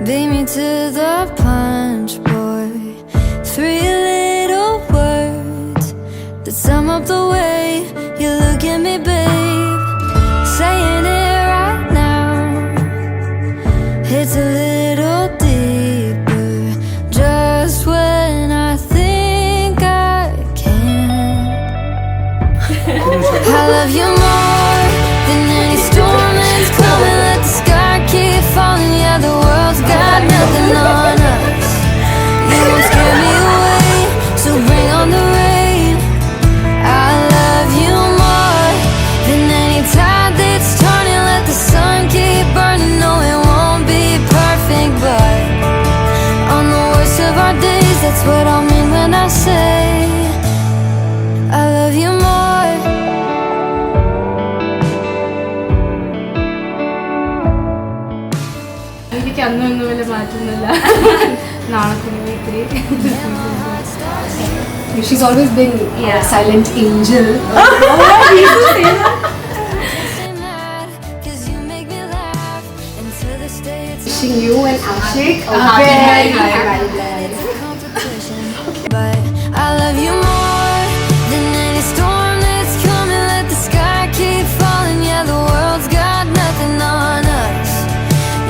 beat me to the punch, boy. 3 little words that sum up the way you look at me, babe. Saying it right now, it's a little deeper. Just when I think I can, I love you more than any storm that's coming. Let the sky keep falling. Yeah, the world's got nothing on us. You won't scare me away, so bring on the rain. I love you more than any tide that's turning. Let the sun keep burning. No, it won't be perfect, but on the worst of our days, that's what I mean when I say I love you more. എനിക്ക് അന്നൊന്നും വലിയ മാറ്റമൊന്നുമില്ല. നാളെ കുഞ്ഞിത്തിരി. She's always been a silent angel. Wishing you and Ashik a very happy life. But I love you more than any storm that's coming. Let the sky keep falling. Yeah, the world's got nothing on us.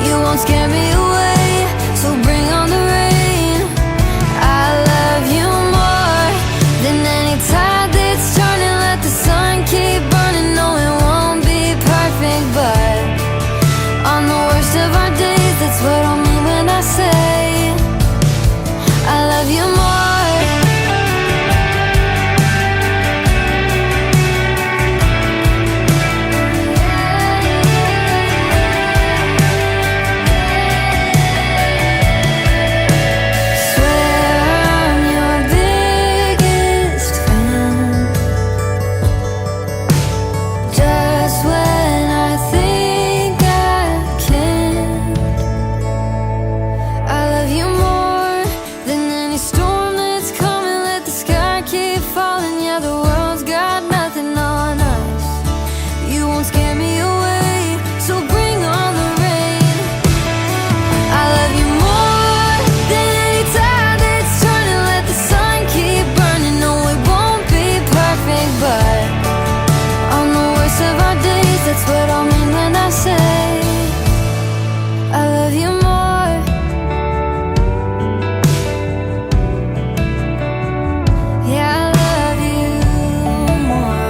You won't scare me away, so bring on the rain. I love you more than any tide that's turning. Let the sun keep burning. No, it won't be perfect, but on the worst of our days, that's what I mean when I say I love you more. That's what I mean when I say I love you more. Yeah, I love you more.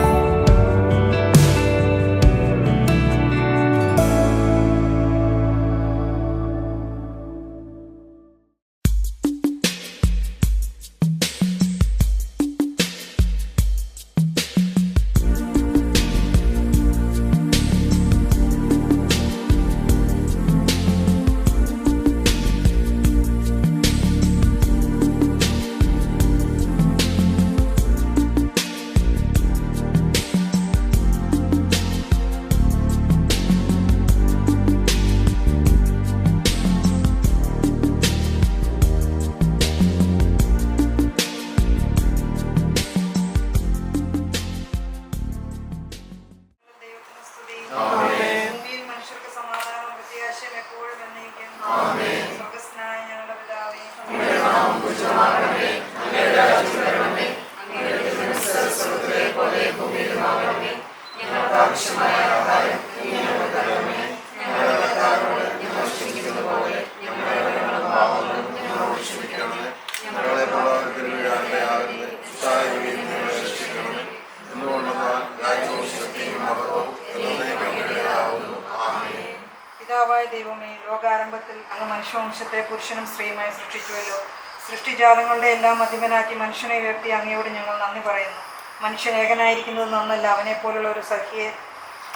പിതാവായ ദൈവമേ, ലോകാരംഭത്തിൽ അങ്ങ് മനുഷ്യവംശത്തെ പുരുഷനും സ്ത്രീയുമായി സൃഷ്ടിച്ചുവല്ലോ. സൃഷ്ടിജാലങ്ങളുടെ എല്ലാം അധിപനാക്കി മനുഷ്യനെ ഉയർത്തി അങ്ങയോട് ഞങ്ങൾ നന്ദി പറയുന്നു. മനുഷ്യൻ ഏകനായിരിക്കുന്നത് നന്നല്ല, അവനെപ്പോലുള്ള ഒരു സഖിയെ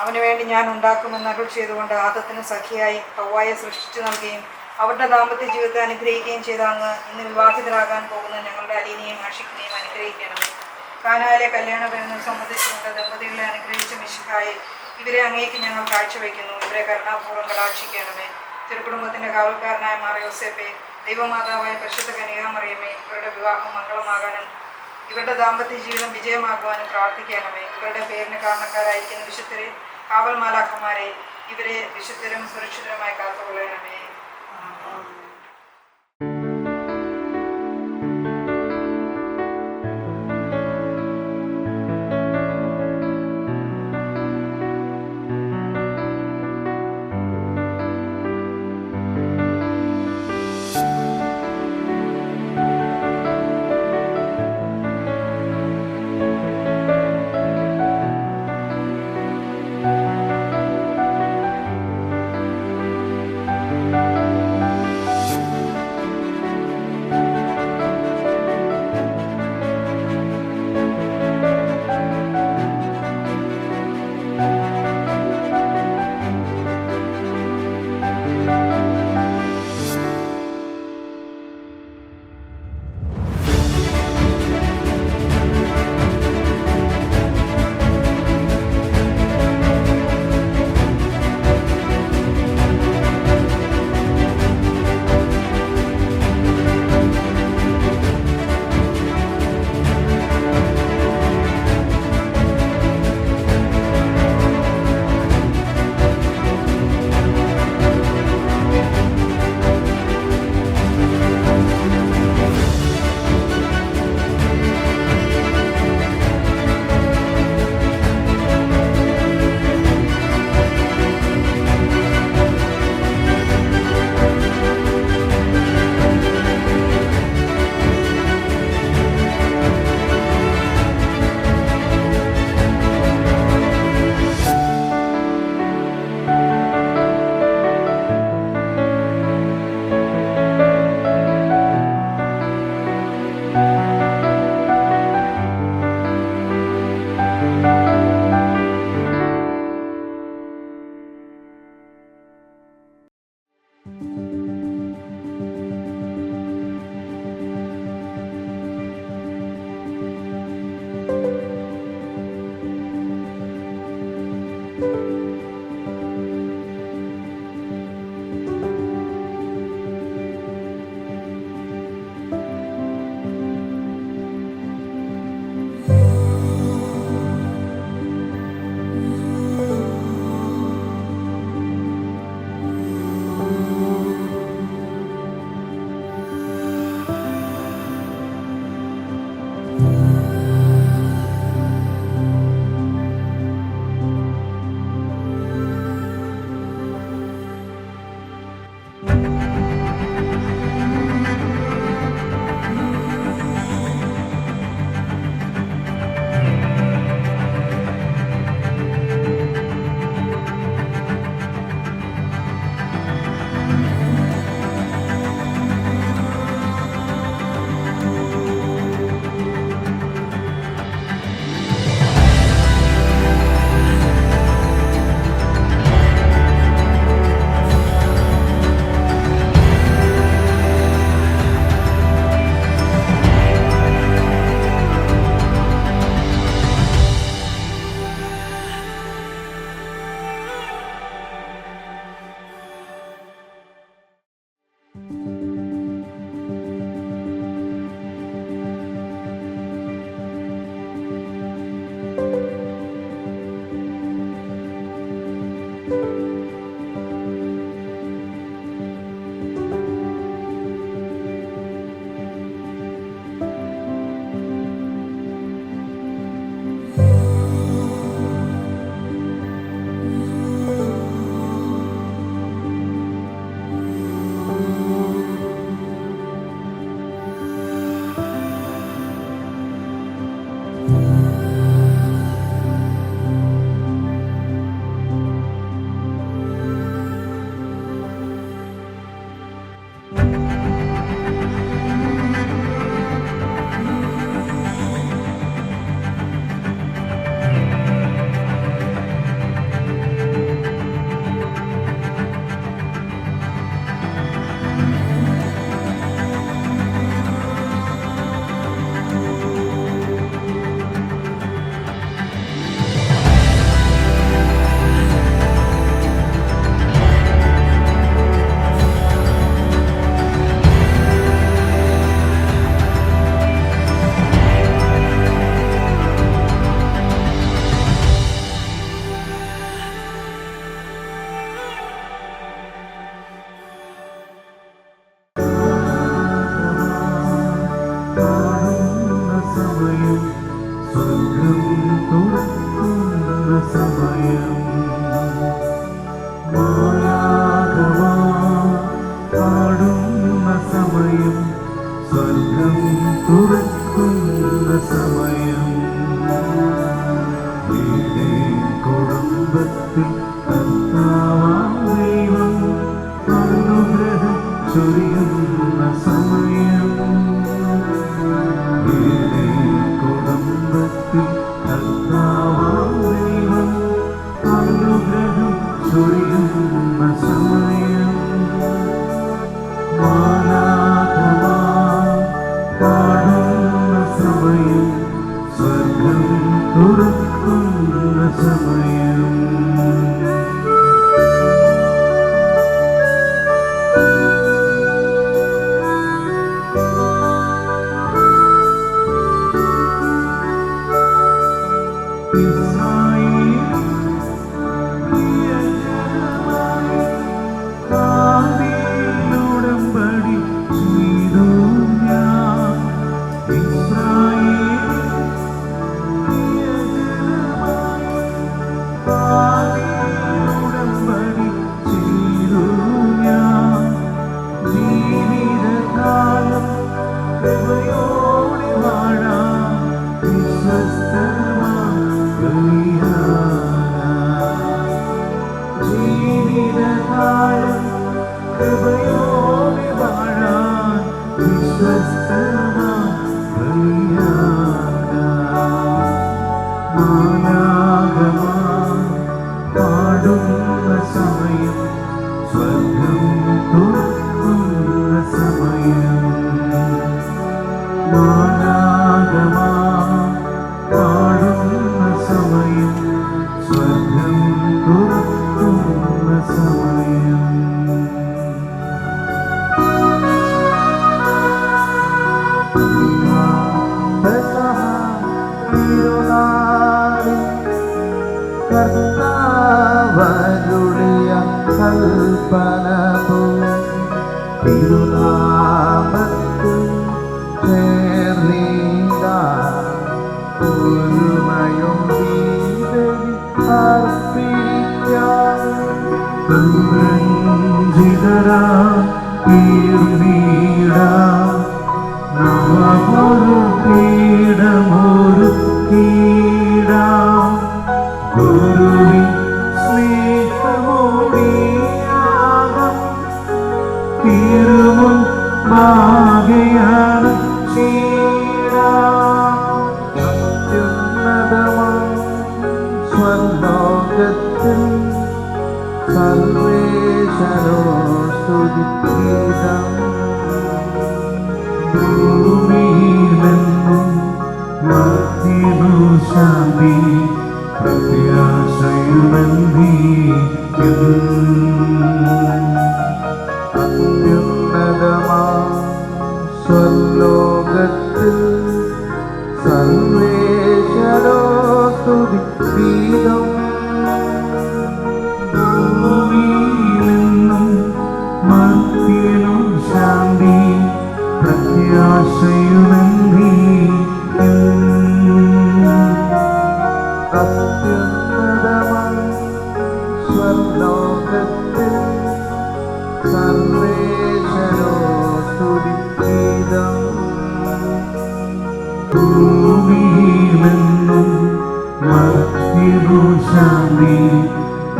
അവന് വേണ്ടി ഞാൻ ഉണ്ടാക്കുമെന്ന് അരുൾ ചെയ്തുകൊണ്ട് ആദത്തിന് സഖിയായി ഹവ്വായെ സൃഷ്ടിച്ചു നൽകുകയും അവരുടെ ദാമ്പത്യ ജീവിതത്തെ അനുഗ്രഹിക്കുകയും ചെയ്ത അങ്ങ് ഇന്ന് വിവാഹിതരാകാൻ പോകുന്ന ഞങ്ങളുടെ അലീനെയും ആഷിഖിനെയും അനുഗ്രഹിക്കണമേ. കാനായിലെ കല്യാണ ബന്ധം സംബന്ധിച്ചുകൊണ്ട് ദമ്പതികളെ അനുഗ്രഹിച്ച മിശിഹായെ ഇവരെ അങ്ങേക്ക് ഞങ്ങൾ കാഴ്ചവെക്കുന്നു. ഇവരെ കരുണാപൂർവ്വം കടാക്ഷിക്കണമേ. തിരുക്കുടുംബത്തിൻ്റെ കാവൽക്കാരനായ മാർ യോസേപ്പെ, ദൈവമാതാവായ പരിശുദ്ധ കന്യകാമറിയമേ, ഇവരുടെ വിവാഹം മംഗളമാകാനും ഇവരുടെ ദാമ്പത്യ ജീവിതം വിജയമാകുവാനും പ്രാർത്ഥിക്കണമേ. ഇവരുടെ പേരിന് കാരണക്കാരായിരിക്കുന്ന വിശുദ്ധരെ, കാവൽ മാലാഖമാരെ, ഇവരെ വിശുദ്ധരും സുരക്ഷിതരുമായി കാത്തുകൊള്ളണമേ.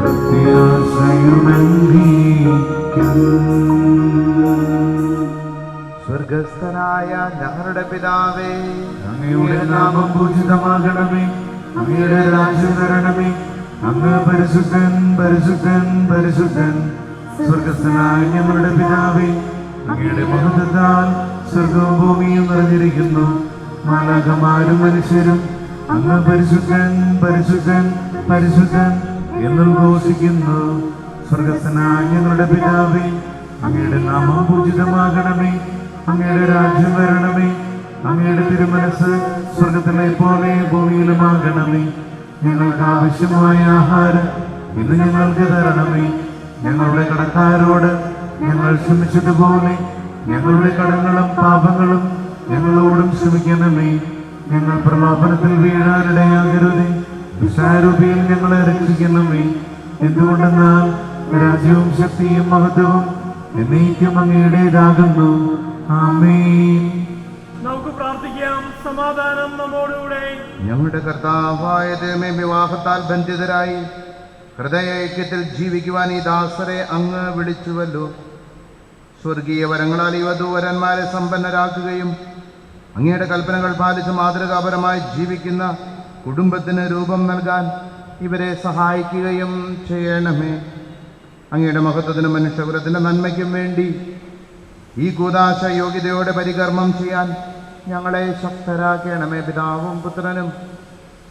പ്രത്യാശയുമെന്നീക്കും സ്വർഗസ്ഥനായ ഞങ്ങളുടെ പിതാവേ, അങ്ങയുടെ നാമം പൂജിതമാകണമേ. അങ്ങയുടെ രാജ്യം വരണമേ. അങ്ങ് പരിശുദ്ധൻ പരിശുദ്ധൻ പരിശുദ്ധൻ. സ്വർഗസ്ഥനായ ഞങ്ങളുടെ പിതാവേ, അങ്ങയുടെ മഹത്വത്താൽ സ്വർഗവും ഭൂമിയും നിറഞ്ഞിരിക്കുന്നു. മാലാഖമാരും മനുഷ്യരും അങ്ങ് പരിശുദ്ധൻ പരിശുദ്ധൻ പരിശുദ്ധൻ എന്നുദ്ഘോഷിക്കുന്നു. സ്വർഗസ്ഥനായ ഞങ്ങളുടെ പിതാവേ, അങ്ങയുടെ നാമം പൂജിതമാകണമേ. അങ്ങയുടെ രാജ്യം വരണമേ. അങ്ങയുടെ തിരുമനസ് സ്വർഗത്തിലെ പോലെ ഭൂമിയിലുമാകണമേ. ഞങ്ങൾക്ക് ആവശ്യമായ ആഹാരം ഇന്ന് ഞങ്ങൾക്ക് തരണമേ. ഞങ്ങളുടെ കടക്കാരോട് ഞങ്ങൾ ക്ഷമിച്ചതുപോലെ ഞങ്ങളുടെ കടങ്ങളും പാപങ്ങളും ഞങ്ങളോടും ക്ഷമിക്കണമേ. ഞങ്ങൾ പ്രലോഭനത്തിൽ വീഴാനിടയാകരുതേ. ദുഷ്ടാരൂപിയിൽ ഞങ്ങളെ രക്ഷിക്കണമേ. എന്തുകൊണ്ടെന്നാൽ രാജ്യവും ശക്തിയും മഹത്വവും എന്നേക്കും അങ്ങയുടേതാകുന്നു. ആമേൻ. നമുക്ക് പ്രാർത്ഥിക്കാം. സമാധാനം നമ്മോടുകൂടെ. ഞങ്ങളുടെ കർത്താവായ ദൈവമേ, വിവാഹത്താൽ ബന്ധിതരായി ഹൃദയൈക്യത്തിൽ ജീവിക്കുവാൻ ഈ ദാസരെ അങ്ങ് വിളിച്ചുവല്ലോ. സ്വർഗീയ വരങ്ങളാൽ ഈ വധൂവരന്മാരെ സമ്പന്നരാക്കുകയും അങ്ങയുടെ കൽപ്പനകൾ പാലിച്ച് മാതൃകാപരമായി ജീവിക്കുന്ന കുടുംബത്തിന് രൂപം നൽകാൻ ഇവരെ സഹായിക്കുകയും ചെയ്യണമേ. അങ്ങയുടെ മഹത്വത്തിനും മനുഷ്യകുലത്തിൻ്റെ നന്മയ്ക്കും വേണ്ടി ഈ കൂദാശ യോഗ്യതയോടെ പരികർമ്മം ചെയ്യാൻ ഞങ്ങളെ ശക്തരാക്കണമേ. പിതാവും പുത്രനും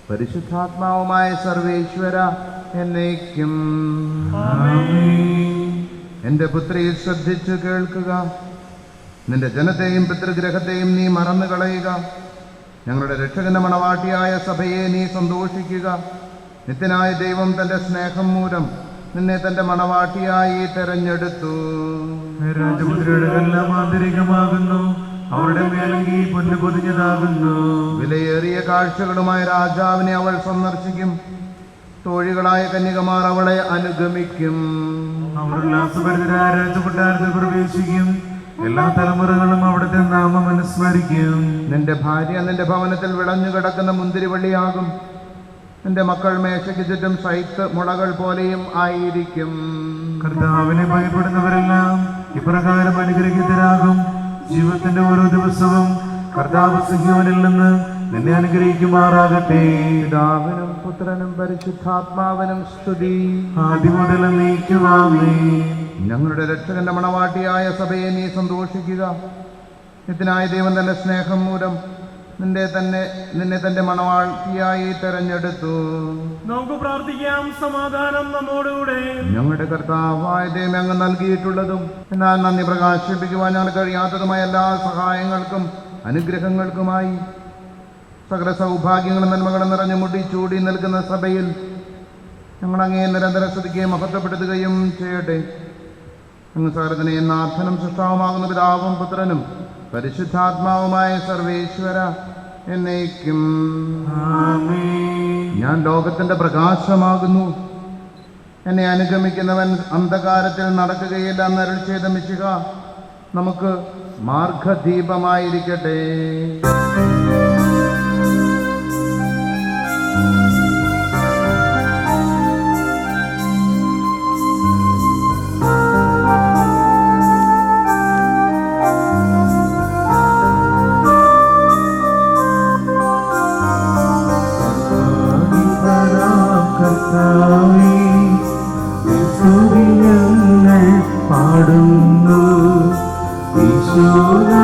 പരിശുദ്ധാത്മാവുമായ സർവേശ്വര എന്നേക്കും. എൻ്റെ പുത്രി, ശ്രദ്ധിച്ചു കേൾക്കുക. നിന്റെ ജനത്തെയും പിതൃഗ്രഹത്തെയും നീ മറന്നു കളയുക. ഞങ്ങളുടെ രക്ഷകന്റെ മണവാട്ടിയായ സഭയെ നീ സന്തോഷിക്കുക. നിത്യനായ ദൈവം തൻ്റെ സ്നേഹം മൂലം നിന്നെ തൻ്റെ മണവാട്ടിയായി തെരഞ്ഞെടുത്തു. രാജപുത്രിയുടെ എല്ലാം ആന്തരികമാകുന്നു. അവരുടെ മേലങ്കി പൊന്നു പൊതിഞ്ഞതാകുന്നു. വിലയേറിയ കാഴ്ചകളുമായി രാജാവിനെ അവൾ സന്ദർശിക്കും. തോഴികളായ കന്യകമാർ അവളെ അനുഗമിക്കും. അവർ ഉല്ലാസഭരിതരായ രാജകൊട്ടാരത്തിൽ പ്രവേശിക്കും. എല്ലാ തലമുറകളും അവിടുത്തെ നാമം അനുസ്മരിക്കും. നിന്റെ ഭാര്യ നിന്റെ ഭവനത്തിൽ വിളഞ്ഞു കിടക്കുന്ന മുന്തിരിവള്ളിയാകും. നിന്റെ മക്കൾ മേശയ്ക്ക് ചുറ്റും ശൈത്ത് മുളകൾ പോലെയും ആയിരിക്കും. കർത്താവിനെ ഭയപ്പെടുന്നവരെല്ലാം ഇപ്രകാരം അനുഗ്രഹീതരാകും. ജീവിതത്തിന്റെ ഓരോ ദിവസവും കർത്താവ് സിംഹവനിൽ നിന്ന് നിന്നെ അനുഗ്രഹിക്കുമാറാകട്ടെ. പിതാവിനും പുത്രനും പരിശുദ്ധാത്മാവിനും സ്തുതി. ആദ്യം മുതൽ നീക്കുവാമേ. ഞങ്ങളുടെ രക്ഷകന്റെ മണവാട്ടിയായ സഭയെ നീ സന്തോഷിക്കുക. നിത്യനായ ദൈവം തന്റെ സ്നേഹം മൂലം നിന്നെ തന്റെ മണവാട്ടിയായി തെരഞ്ഞെടുത്തു. നമുക്ക് പ്രാർത്ഥിക്കാം. സമാധാനം നമ്മോടുകൂടെ. ഞങ്ങളുടെ കർത്താവായ ദൈവം അങ്ങ് നൽകിയിട്ടുള്ളതും എന്നാൽ നന്ദി പ്രകാശിപ്പിക്കുവാൻ ഞങ്ങൾ കഴിയാത്തതുമായ എല്ലാ സഹായങ്ങൾക്കും അനുഗ്രഹങ്ങൾക്കുമായി സകല സൗഭാഗ്യങ്ങളും നന്മകളും നിറഞ്ഞു മുടി ചൂടി നിൽക്കുന്ന സഭയിൽ ഞങ്ങൾ അങ്ങേ നിരന്തരം സ്തുതിക്കുകയും മഹത്വപ്പെടുത്തുകയും ചെയ്യട്ടെ. അങ്ങ് സകലത്തിനെയും നാഥനും സൃഷ്ടാവുമാകുന്ന പിതാവും പുത്രനും പരിശുദ്ധാത്മാവുമായ സർവേശ്വര എന്നേക്കും. ഞാൻ ലോകത്തിന്റെ പ്രകാശമാകുന്നു. എന്നെ അനുഗമിക്കുന്നവൻ അന്ധകാരത്തിൽ നടക്കുകയില്ല എന്നരുൾ ചെയ്ത മിശിഹ നമുക്ക് മാർഗദീപമായിരിക്കട്ടെ. പാടുന്നു ഈശോനാദാപിനയമോടി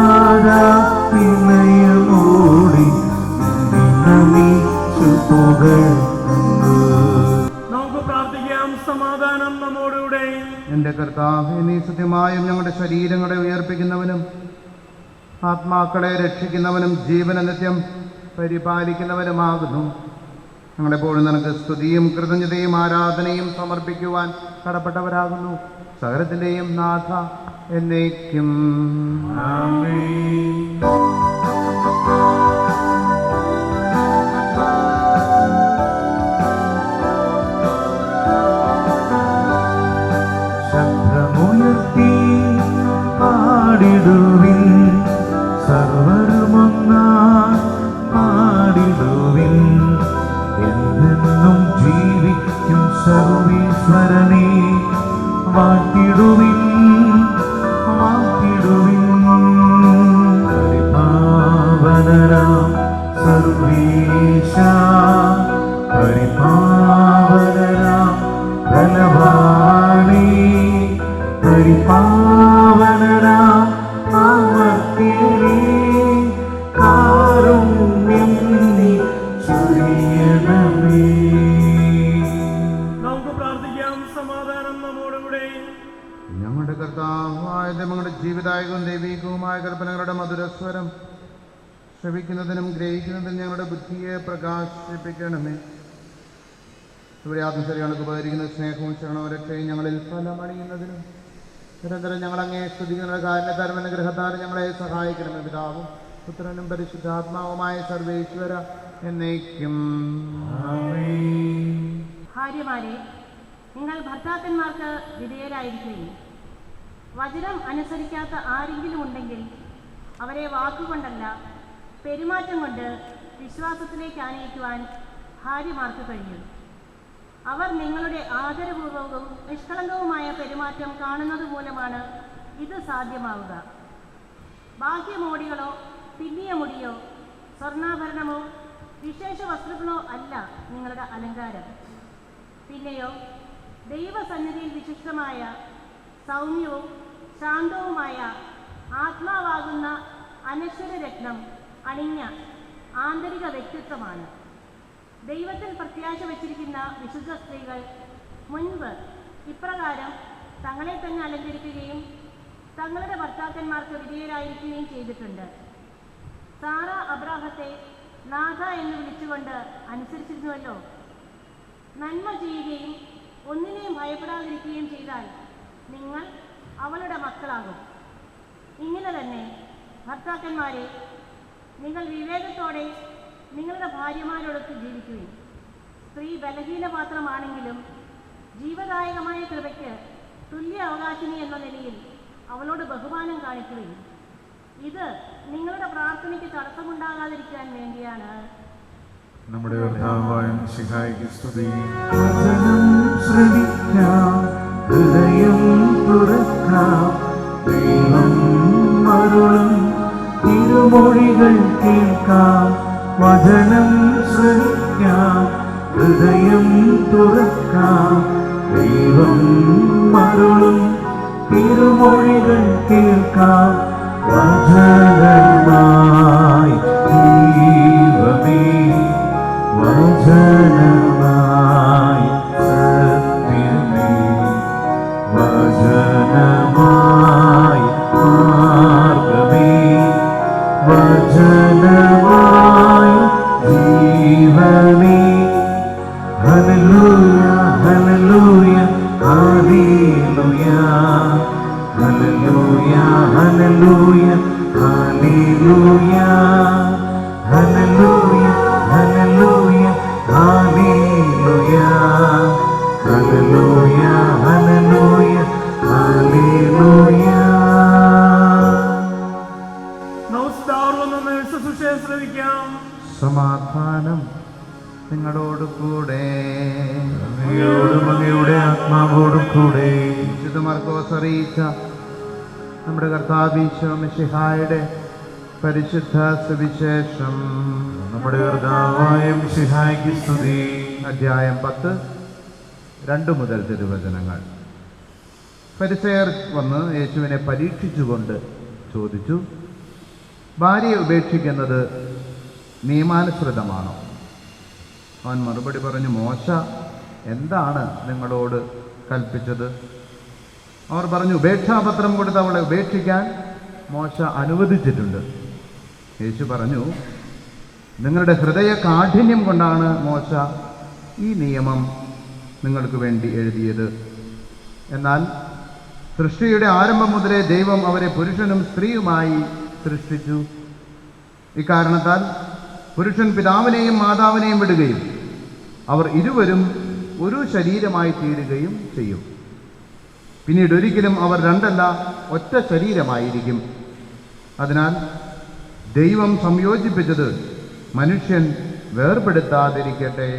നമുക്ക് പ്രാർത്ഥിക്കാം. സമാധാനം നമ്മോടുകൂടെ. എൻ്റെ കർത്താവേ, നീ സത്യമായും ഞങ്ങളുടെ ശരീരങ്ങളെ ഉയർപ്പിക്കുന്നവനും ആത്മാക്കളെ രക്ഷിക്കുന്നവനും ജീവന നിത്യം പരിപാലിക്കുന്നവനുമാകുന്നു. ഞങ്ങളെപ്പോഴും നിനക്ക് സ്തുതിയും കൃതജ്ഞതയും ആരാധനയും സമർപ്പിക്കുവാൻ കടപ്പെട്ടവരാകുന്നു. സകലത്തിൻ്റെയും നാഥ എന്നേക്കും. ശബ്ദമുയർത്തി പാടിടുവിൻ, സർവരുമൊന്നായി പാടിടുവിൻ. എന്നെന്നും ജീവിക്കും സർവീശ്വരനെ വാഴ്ത്തിടുവിൻ, വാഴ്ത്തിടുവിൻ. പരിപാവനരാ അമർത്യരേ കാരുണ്യം നീ ചൊരിയണമേ. നമുക്ക് പ്രാർത്ഥിക്കാം. സമാധാനം നമ്മോടുകൂടെ. ഞങ്ങളുടെ കർത്താവായ ഞങ്ങളുടെ ജീവിതായകവും ദൈവികവുമായ കൽപ്പനകളുടെ മധുരസ്വരം ശ്രവിക്കുന്നതിനും ഗ്രഹിക്കുന്നതിനും ഞങ്ങളുടെ ബുദ്ധിയെ പ്രകാശിപ്പിക്കണമേ. ഇവിടെ ആത്മശരീരങ്ങൾക്ക് ഉപകരിക്കുന്ന സ്നേഹവും ശരണവും രക്ഷയും ഞങ്ങളിൽ ഫലമണിയുന്നതിനും നിരന്തരം ഞങ്ങളങ്ങേ സ്തുതിക്കുന്ന കാരണത്താലും അനുഗ്രഹത്താലും ഞങ്ങളെ സഹായിക്കണമേ. പിതാവും പുത്രനും പരിശുദ്ധാത്മാവുമായ സർവേശ്വര എന്നേക്കും. ഭാര്യമാരെ, നിങ്ങൾ ഭർത്താക്കന്മാർക്ക് വിധേയരായിരിക്കുകയും വചനം അനുസരിക്കാത്ത ആരെങ്കിലും ഉണ്ടെങ്കിൽ അവരെ വാക്കുകൊണ്ടല്ല പെരുമാറ്റം കൊണ്ട് വിശ്വാസത്തിലേക്ക് ആനയിക്കുവാൻ ഭാര്യമാർക്ക് കഴിയും. അവർ നിങ്ങളുടെ ആദരപൂർവകവും നിഷ്കളങ്കവുമായ പെരുമാറ്റം കാണുന്നത് മൂലമാണ് ഇത് സാധ്യമാവുക. ബാഹ്യമോടികളോ പിന്നിയ മുടിയോ സ്വർണ്ണാഭരണമോ വിശേഷ വസ്തുക്കളോ അല്ല നിങ്ങളുടെ അലങ്കാരം. പിന്നെയോ ദൈവസന്നിധിയിൽ വിശിഷ്ടമായ സൗമ്യവും ശാന്തവുമായ ആത്മാവാകുന്ന അനശ്വര രത്നം അണിഞ്ഞ ആന്തരിക വ്യക്തിത്വമാണ്. ദൈവത്തിൽ പ്രത്യാശ വച്ചിരിക്കുന്ന വിശുദ്ധ സ്ത്രീകൾ മുൻപ് ഇപ്രകാരം തങ്ങളെ തന്നെ അലങ്കരിക്കുകയും തങ്ങളുടെ ഭർത്താക്കന്മാർക്ക് വിധേയരായിരിക്കുകയും ചെയ്തിട്ടുണ്ട്. സാറ അബ്രാഹത്തെ നാഥ എന്ന് വിളിച്ചുകൊണ്ട് അനുസരിച്ചിരുന്നുവല്ലോ. നന്മ ചെയ്യുകയും ഒന്നിനെയും ഭയപ്പെടാതിരിക്കുകയും ചെയ്താൽ നിങ്ങൾ അവളുടെ മക്കളാകും. ഇങ്ങനെ തന്നെ ഭർത്താക്കന്മാരെ, നിങ്ങൾ വിവേകത്തോടെ നിങ്ങളുടെ ഭാര്യമാരോടൊത്ത് ജീവിക്കുകയും സ്ത്രീ ബലഹീനപാത്രമാണെങ്കിലും ജീവദായകമായ കൃപയ്ക്ക് തുല്യ അവകാശിനി എന്ന നിലയിൽ അവളോട് ബഹുമാനം കാണിക്കുകയും ഇത് നിങ്ങളുടെ പ്രാർത്ഥനയ്ക്ക് തടസ്സമുണ്ടാകാതിരിക്കാൻ വേണ്ടിയാണ്. നമ്മുടെ കർത്താവായ മിശിഹായ്ക്ക് സ്തുതി. വചനം ശ്രവിക്കാം, ഹൃദയം തുറക്കാം, ദൈവം അരുളും തിരുമൊഴികൾ കേൾക്കാം. വചനം ശ്രവിക്കാം, ഹൃദയം തുറക്കാം, ദൈവം അരുളും തിരുമൊഴികൾ കേൾക്കാം. വചനമായി ദൈവമേ, വചനമായി സത്യമേ, വചനമായി മാർഗമേ, വചനമായി ജീവമേ. ഹല്ലേലൂയ, ഹല്ലേലൂയ, ഹല്ലേലൂയ, ഹല്ലേലൂയ, ഹല്ലേലൂയ, ഹല്ലേലൂയ, ഹല്ലേലൂയ, ഹല്ലേലൂയ, ഹല്ലേലൂയ, ഹല്ലേലൂയ, ഹല്ലേലൂയ, ഹല്ലേലൂയ. നമസ്കാരം. സുശേഷം ശ്രമിക്കാം. സമാധാനം നിങ്ങളോട് കൂടെ, അങ്ങയോടും അങ്ങയുടെ ആത്മാവോടും കൂടെ. വിശുദ്ധ മർക്കോസ് അറിയിച്ച നമ്മുടെ കർത്താവീശോ മിശിഹായുടെ പരിശുദ്ധ സുവിശേഷം. നമ്മുടെ കർത്താവായ മിശിഹായ്ക്ക് സ്തുതി. അധ്യായം 10, 2 മുതൽ തിരുവചനങ്ങൾ. ഫരിസേയർ വന്ന് യേശുവിനെ പരീക്ഷിച്ചുകൊണ്ട് ചോദിച്ചു, ഭാര്യയെ ഉപേക്ഷിക്കുന്നത് നിയമാനുസൃതമാണോ? അവൻ മറുപടി പറഞ്ഞു, മോശ എന്താണ് നിങ്ങളോട് കൽപ്പിച്ചത്? അവർ പറഞ്ഞു, ഉപേക്ഷാപത്രം കൊടുത്ത് അവളെ ഉപേക്ഷിക്കാൻ മോശ അനുവദിച്ചിട്ടുണ്ട്. യേശു പറഞ്ഞു, നിങ്ങളുടെ ഹൃദയ കാഠിന്യം കൊണ്ടാണ് മോശ ഈ നിയമം നിങ്ങൾക്ക് വേണ്ടി എഴുതിയത്. എന്നാൽ സൃഷ്ടിയുടെ ആരംഭം മുതലേ ദൈവം അവരെ പുരുഷനും സ്ത്രീയുമായി സൃഷ്ടിച്ചു. ഇക്കാരണത്താൽ പുരുഷൻ പിതാവിനെയും മാതാവിനെയും വിടുകയും അവർ ഇരുവരും ഒരു ശരീരമായി തീരുകയും ചെയ്യും. പിന്നീട് ഒരിക്കലും അവർ രണ്ടല്ല, ഒറ്റ ശരീരമായിരിക്കും. അതിനാൽ ദൈവം സംയോജിപ്പിച്ചത് മനുഷ്യൻ വേർപെടുത്താതിരിക്കട്ടെ.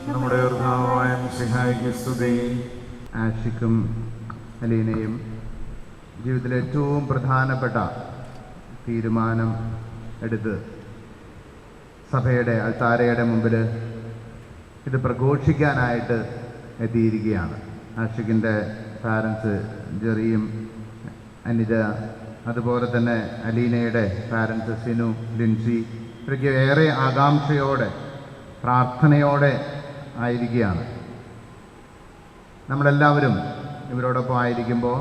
നമ്മുടെ കർത്താവായ മിശിഹായ്ക്ക് സ്തുതി. ആഷിക്കും അലീനയും ജീവിതത്തിലെ ഏറ്റവും പ്രധാനപ്പെട്ട തീരുമാനം എടുത്ത് സഭയുടെ അൾത്താരയുടെ മുമ്പിൽ ഇത് പ്രഘോഷിക്കാനായിട്ട് എത്തിയിരിക്കുകയാണ്. ആഷിക്കിൻ്റെ പാരൻസ് ജെറിയും അനിത, അതുപോലെ തന്നെ അലീനയുടെ പാരൻസ് സിനു, ലിൻസി, ഇവരൊക്കെ ഏറെ ആകാംക്ഷയോടെ പ്രാർത്ഥനയോടെ ആയിരിക്കുകയാണ്. നമ്മളെല്ലാവരും ഇവരോടൊപ്പം ആയിരിക്കുമ്പോൾ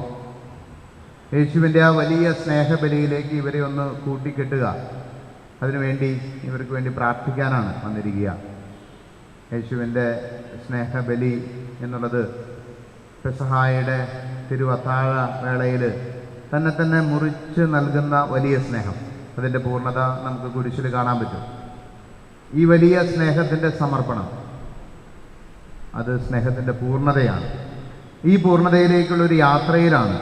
യേശുവിൻ്റെ ആ വലിയ സ്നേഹബലിയിലേക്ക് ഇവരെ ഒന്ന് കൂട്ടിക്കെട്ടുക, അതിനുവേണ്ടി ഇവർക്ക് വേണ്ടി പ്രാർത്ഥിക്കാനാണ് വന്നിരിക്കുക. യേശുവിൻ്റെ സ്നേഹബലി എന്നുള്ളത് പെസഹായുടെ തിരുവത്താഴ വേളയിൽ തന്നെ മുറിച്ച് നൽകുന്ന വലിയ സ്നേഹം, അതിൻ്റെ പൂർണ്ണത നമുക്ക് കുരിശിൽ കാണാൻ പറ്റും. ഈ വലിയ സ്നേഹത്തിൻ്റെ സമർപ്പണം, അത് സ്നേഹത്തിൻ്റെ പൂർണ്ണതയാണ്. ഈ പൂർണ്ണതയിലേക്കുള്ളൊരു യാത്രയിലാണ്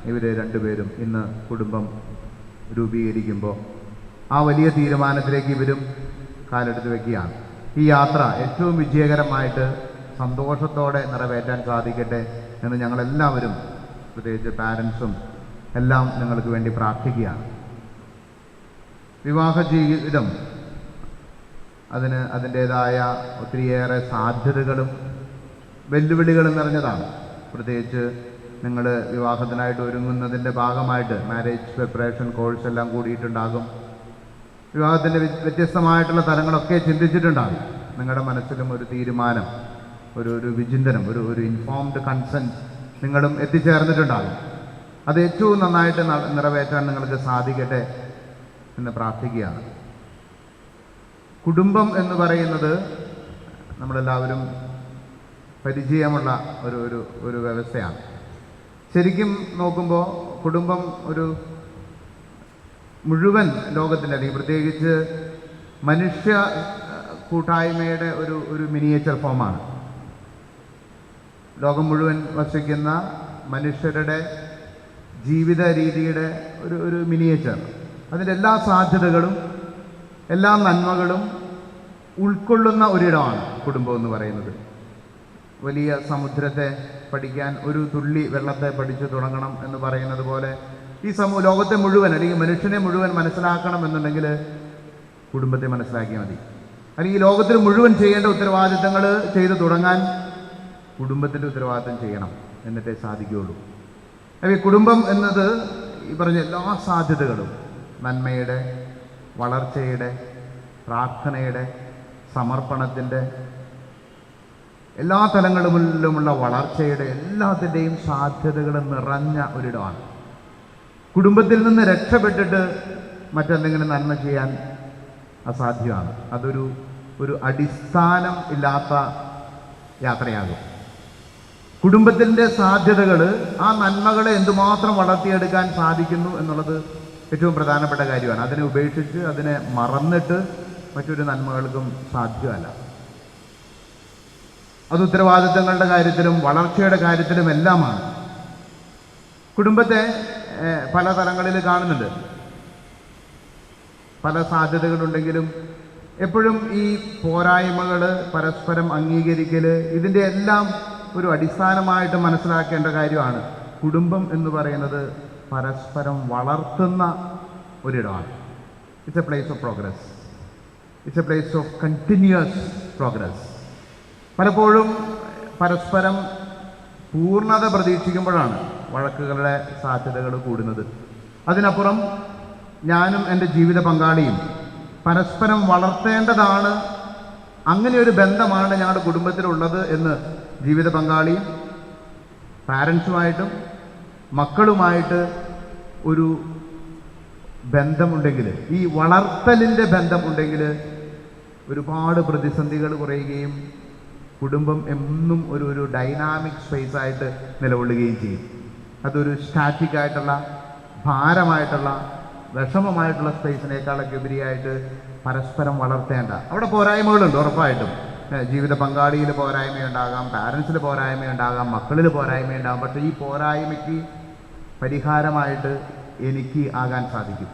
ഇവർ രണ്ടുപേരും ഇന്ന് കുടുംബം രൂപീകരിക്കുമ്പോൾ ആ വലിയ തീരുമാനത്തിലേക്ക് ഇവരും കാലെടുത്ത് വയ്ക്കുകയാണ്. ഈ യാത്ര ഏറ്റവും വിജയകരമായിട്ട് സന്തോഷത്തോടെ നിറവേറ്റാൻ സാധിക്കട്ടെ എന്ന് ഞങ്ങളെല്ലാവരും, പ്രത്യേകിച്ച് പാരൻസും എല്ലാം നിങ്ങൾക്ക് വേണ്ടി പ്രാർത്ഥിക്കുകയാണ്. വിവാഹ ജീവിതം അതിന് അതിൻ്റേതായ ഒത്തിരിയേറെ സാധ്യതകളും വെല്ലുവിളികളും നിറഞ്ഞതാണ്. പ്രത്യേകിച്ച് നിങ്ങൾ വിവാഹത്തിനായിട്ട് ഒരുങ്ങുന്നതിൻ്റെ ഭാഗമായിട്ട് മാരേജ് പ്രിപ്പറേഷൻ കോഴ്സ് എല്ലാം കൂടിയിട്ടുണ്ടാകും. വിവാഹത്തിൻ്റെ വ്യത്യസ്തമായിട്ടുള്ള തലങ്ങളൊക്കെ ചിന്തിച്ചിട്ടുണ്ടാകും. നിങ്ങളുടെ മനസ്സിലും ഒരു തീരുമാനം, ഒരു വിചിന്തനം, ഒരു ഇൻഫോംഡ് കൺസെൻറ്റ് നിങ്ങളും എത്തിച്ചേർന്നിട്ടുണ്ടാകും. അത് ഏറ്റവും നന്നായിട്ട് നിറവേറ്റാൻ നിങ്ങൾക്ക് സാധിക്കട്ടെ എന്ന് പ്രാർത്ഥിക്കുകയാണ്. കുടുംബം എന്ന് പറയുന്നത് നമ്മളെല്ലാവരും പരിചയമുള്ള ഒരു വ്യവസ്ഥയാണ്. ശരിക്കും നോക്കുമ്പോൾ കുടുംബം ഒരു മുഴുവൻ ലോകത്തിൻ്റെ, അല്ലെങ്കിൽ പ്രത്യേകിച്ച് മനുഷ്യ കൂട്ടായ്മയുടെ ഒരു മിനിയേച്ചർ ഫോമാണ്. ലോകം മുഴുവൻ വസിക്കുന്ന മനുഷ്യരുടെ ജീവിത രീതിയുടെ ഒരു മിനിയേച്ചർ. അതിൻ്റെ എല്ലാ സാധ്യതകളും എല്ലാ നന്മകളും ഉൾക്കൊള്ളുന്ന ഒരിടമാണ് കുടുംബം എന്ന് പറയുന്നത്. വലിയ സമുദ്രത്തെ പഠിക്കാൻ ഒരു തുള്ളി വെള്ളത്തെ പഠിച്ചു തുടങ്ങണം എന്ന് പറയുന്നത് പോലെ ഈ ലോകത്തെ മുഴുവൻ, അല്ലെങ്കിൽ മനുഷ്യനെ മുഴുവൻ മനസ്സിലാക്കണം എന്നുണ്ടെങ്കിൽ കുടുംബത്തെ മനസ്സിലാക്കിയാൽ മതി. അല്ലെങ്കിൽ ഈ ലോകത്തിൽ മുഴുവൻ ചെയ്യേണ്ട ഉത്തരവാദിത്തങ്ങൾ ചെയ്തു തുടങ്ങാൻ കുടുംബത്തിൻ്റെ ഉത്തരവാദിത്തം ചെയ്യണം, എന്നിട്ടേ സാധിക്കുകയുള്ളൂ. അപ്പോൾ ഈ കുടുംബം എന്നത് ഈ പറഞ്ഞ എല്ലാ സാധ്യതകളും, നന്മയുടെ, വളർച്ചയുടെ, പ്രാർത്ഥനയുടെ, സമർപ്പണത്തിൻ്റെ, എല്ലാ തലങ്ങളിലുമുള്ള വളർച്ചയുടെ എല്ലാത്തിൻ്റെയും സാധ്യതകൾ നിറഞ്ഞ ഒരിടമാണ്. കുടുംബത്തിൽ നിന്ന് രക്ഷപ്പെട്ടിട്ട് മറ്റെന്തെങ്കിലും നന്മ ചെയ്യാൻ അസാധ്യമാണ്. അതൊരു അടിസ്ഥാനം ഇല്ലാത്ത യാത്രയാകും. കുടുംബത്തിൻ്റെ സാധ്യതകൾ, ആ നന്മകളെ എന്തുമാത്രം വളർത്തിയെടുക്കാൻ സാധിക്കുന്നു എന്നുള്ളത് ഏറ്റവും പ്രധാനപ്പെട്ട കാര്യമാണ്. അതിനെ ഉപേക്ഷിച്ച്, അതിനെ മറന്നിട്ട് മറ്റൊരു നന്മകൾക്കും സാധ്യമല്ല. അത് ഉത്തരവാദിത്തങ്ങളുടെ കാര്യത്തിലും വളർച്ചയുടെ കാര്യത്തിലും എല്ലാമാണ്. കുടുംബത്തെ പല തലങ്ങളിൽ കാണുന്നുണ്ട്. പല സാധ്യതകളുണ്ടെങ്കിലും എപ്പോഴും ഈ പോരായ്മകൾ പരസ്പരം അംഗീകരിക്കൽ, ഇതിൻ്റെ എല്ലാം ഒരു അടിസ്ഥാനമായിട്ട് മനസ്സിലാക്കേണ്ട കാര്യമാണ്. കുടുംബം എന്ന് പറയുന്നത് പരസ്പരം വളർത്തുന്ന ഒരിടമാണ്. It's a place of progress. It's a place of continuous progress. പലപ്പോഴും പരസ്പരം പൂർണ്ണത പ്രതീക്ഷിക്കുമ്പോഴാണ് വഴക്കുകളുടെ സാധ്യതകൾ കൂടുന്നത്. അതിനപ്പുറം ഞാനും എൻ്റെ ജീവിത പങ്കാളിയും പരസ്പരം വളർത്തേണ്ടതാണ്, അങ്ങനെ ഒരു ബന്ധമാണ് ഞങ്ങളുടെ കുടുംബത്തിലുള്ളത് എന്ന് ജീവിത പങ്കാളിയും പാരൻസുമായിട്ടും മക്കളുമായിട്ട് ഒരു ബന്ധമുണ്ടെങ്കിൽ, ഈ വളർത്തലിൻ്റെ ബന്ധമുണ്ടെങ്കിൽ ഒരുപാട് പ്രതിസന്ധികൾ കുറയുകയും കുടുംബം എന്നും ഒരു ഡൈനാമിക് സ്പേസ് ആയിട്ട് നിലകൊള്ളുകയും ചെയ്യും. അതൊരു സ്റ്റാറ്റിക് ആയിട്ടുള്ള, ഭാരമായിട്ടുള്ള, വിഷമമായിട്ടുള്ള സ്പേസിനേക്കാളൊക്കെ ഉപരിയായിട്ട് പരസ്പരം വളർത്തേണ്ട, അവിടെ പോരായ്മകളുണ്ട് ഉറപ്പായിട്ടും. ജീവിത പങ്കാളിയിൽ പോരായ്മയുണ്ടാകാം, പാരൻസിൽ പോരായ്മയുണ്ടാകാം, മക്കളിൽ പോരായ്മയുണ്ടാകാം. പക്ഷേ ഈ പോരായ്മയ്ക്ക് പരിഹാരമായിട്ട് എനിക്ക് ആകാൻ സാധിക്കും.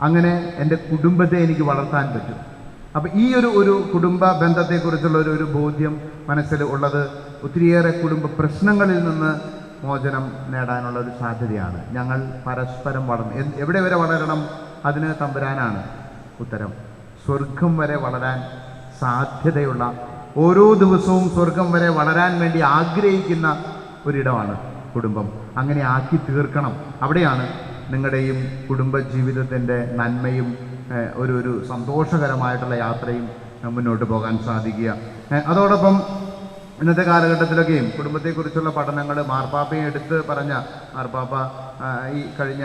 അങ്ങനെ എൻ്റെ കുടുംബത്തെ എനിക്ക് വളർത്താൻ പറ്റും. അപ്പോൾ ഈ ഒരു കുടുംബ ബന്ധത്തെക്കുറിച്ചുള്ള ഒരു ബോധ്യം മനസ്സിൽ ഉള്ളത് ഒത്തിരിയേറെ കുടുംബ പ്രശ്നങ്ങളിൽ നിന്ന് മോചനം നേടാനുള്ള ഒരു സാധ്യതയാണ്. ഞങ്ങൾ പരസ്പരം എവിടെ വരെ വളരണം? അതിന് തമ്പുരാനാണ് ഉത്തരം. സ്വർഗം വരെ വളരാൻ സാധ്യതയുള്ള, ഓരോ ദിവസവും സ്വർഗം വരെ വളരാൻ വേണ്ടി ആഗ്രഹിക്കുന്ന ഒരിടമാണ് കുടുംബം. അങ്ങനെ ആക്കി തീർക്കണം. അവിടെയാണ് നിങ്ങളുടെയും കുടുംബ ജീവിതത്തിൻ്റെ നന്മയും ഒരു സന്തോഷകരമായിട്ടുള്ള യാത്രയും മുന്നോട്ട് പോകാൻ സാധിക്കുക. അതോടൊപ്പം ഇന്നത്തെ കാലഘട്ടത്തിലൊക്കെയും കുടുംബത്തെക്കുറിച്ചുള്ള പഠനങ്ങൾ മാർപ്പാപ്പയെ എടുത്ത് പറഞ്ഞ മാർപ്പാപ്പ ഈ കഴിഞ്ഞ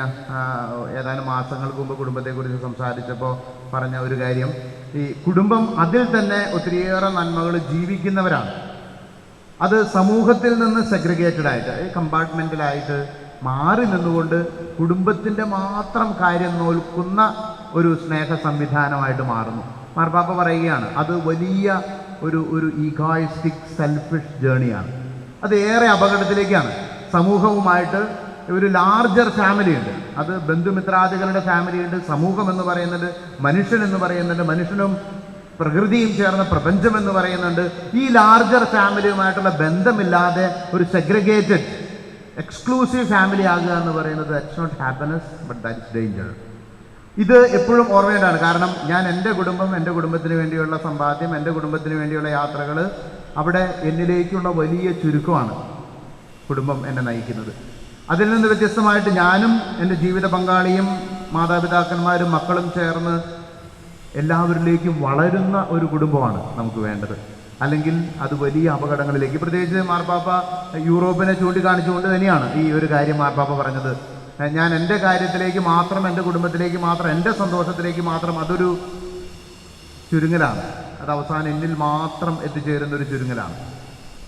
ഏതാനും മാസങ്ങൾക്ക് മുമ്പ് കുടുംബത്തെക്കുറിച്ച് സംസാരിച്ചപ്പോൾ പറഞ്ഞ ഒരു കാര്യം, ഈ കുടുംബം അതിൽ തന്നെ ഒത്തിരിയേറെ നന്മകൾ ജീവിക്കുന്നവരാണ്. അത് സമൂഹത്തിൽ നിന്ന് സെഗ്രിഗേറ്റഡ് ആയിട്ട് കമ്പാർട്ട്മെൻറ്റിലായിട്ട് മാറി നിന്നുകൊണ്ട് കുടുംബത്തിൻ്റെ മാത്രം കാര്യം നോക്കുന്ന ഒരു സ്നേഹ സംവിധാനമായിട്ട് മാറുന്നു. മാർപ്പാപ്പ പറയുകയാണ് അത് വലിയ ഒരു ഈഗോയിസ്റ്റിക് സെൽഫിഷ് ജേണിയാണ്. അത് ഏറെ അപകടത്തിലേക്കാണ്. സമൂഹവുമായിട്ട് ഒരു ലാർജർ ഫാമിലി ഉണ്ട്, അത് ബന്ധുമിത്രാദികളുടെ ഫാമിലിയുണ്ട്. സമൂഹം എന്ന് പറയുന്നത് മനുഷ്യൻ എന്ന് പറയുന്നുണ്ട്, മനുഷ്യനും പ്രകൃതിയും ചേർന്ന പ്രപഞ്ചം എന്ന് പറയുന്നുണ്ട്. ഈ ലാർജർ ഫാമിലിയുമായിട്ടുള്ള ബന്ധമില്ലാതെ ഒരു സെഗ്രിഗേറ്റഡ് എക്സ്ക്ലൂസീവ് ഫാമിലി ആകുക എന്ന് പറയുന്നത് that's not happiness, but that is danger. ഇത് എപ്പോഴും ഓർമ്മേണ്ടതാണ്. കാരണം ഞാൻ എൻ്റെ കുടുംബം, എൻ്റെ കുടുംബത്തിന് വേണ്ടിയുള്ള സമ്പാദ്യം, എൻ്റെ കുടുംബത്തിന് വേണ്ടിയുള്ള യാത്രകൾ, അവിടെ എന്നിലേക്കുള്ള വലിയ ചുരുക്കമാണ് കുടുംബം എന്നെ നയിക്കുന്നത്. അതിൽ നിന്ന് വ്യത്യസ്തമായിട്ട് ഞാനും എൻ്റെ ജീവിത പങ്കാളിയും മാതാപിതാക്കന്മാരും മക്കളും ചേർന്ന് എല്ലാവരിലേക്കും വളരുന്ന ഒരു കുടുംബമാണ് നമുക്ക് വേണ്ടത്. അല്ലെങ്കിൽ അത് വലിയ അപകടങ്ങളിലേക്ക്, പ്രത്യേകിച്ച് മാർപ്പാപ്പ യൂറോപ്പിനെ ചൂണ്ടിക്കാണിച്ചുകൊണ്ട് തന്നെയാണ് ഈ ഒരു കാര്യം മാർപ്പാപ്പ പറഞ്ഞത്. ഞാൻ എൻ്റെ കാര്യത്തിലേക്ക് മാത്രം, എൻ്റെ കുടുംബത്തിലേക്ക് മാത്രം, എൻ്റെ സന്തോഷത്തിലേക്ക് മാത്രം, അതൊരു ചുരുങ്ങലാണ്. അത് അവസാനം എന്നിൽ മാത്രം എത്തിച്ചേരുന്ന ഒരു ചുരുങ്ങലാണ്.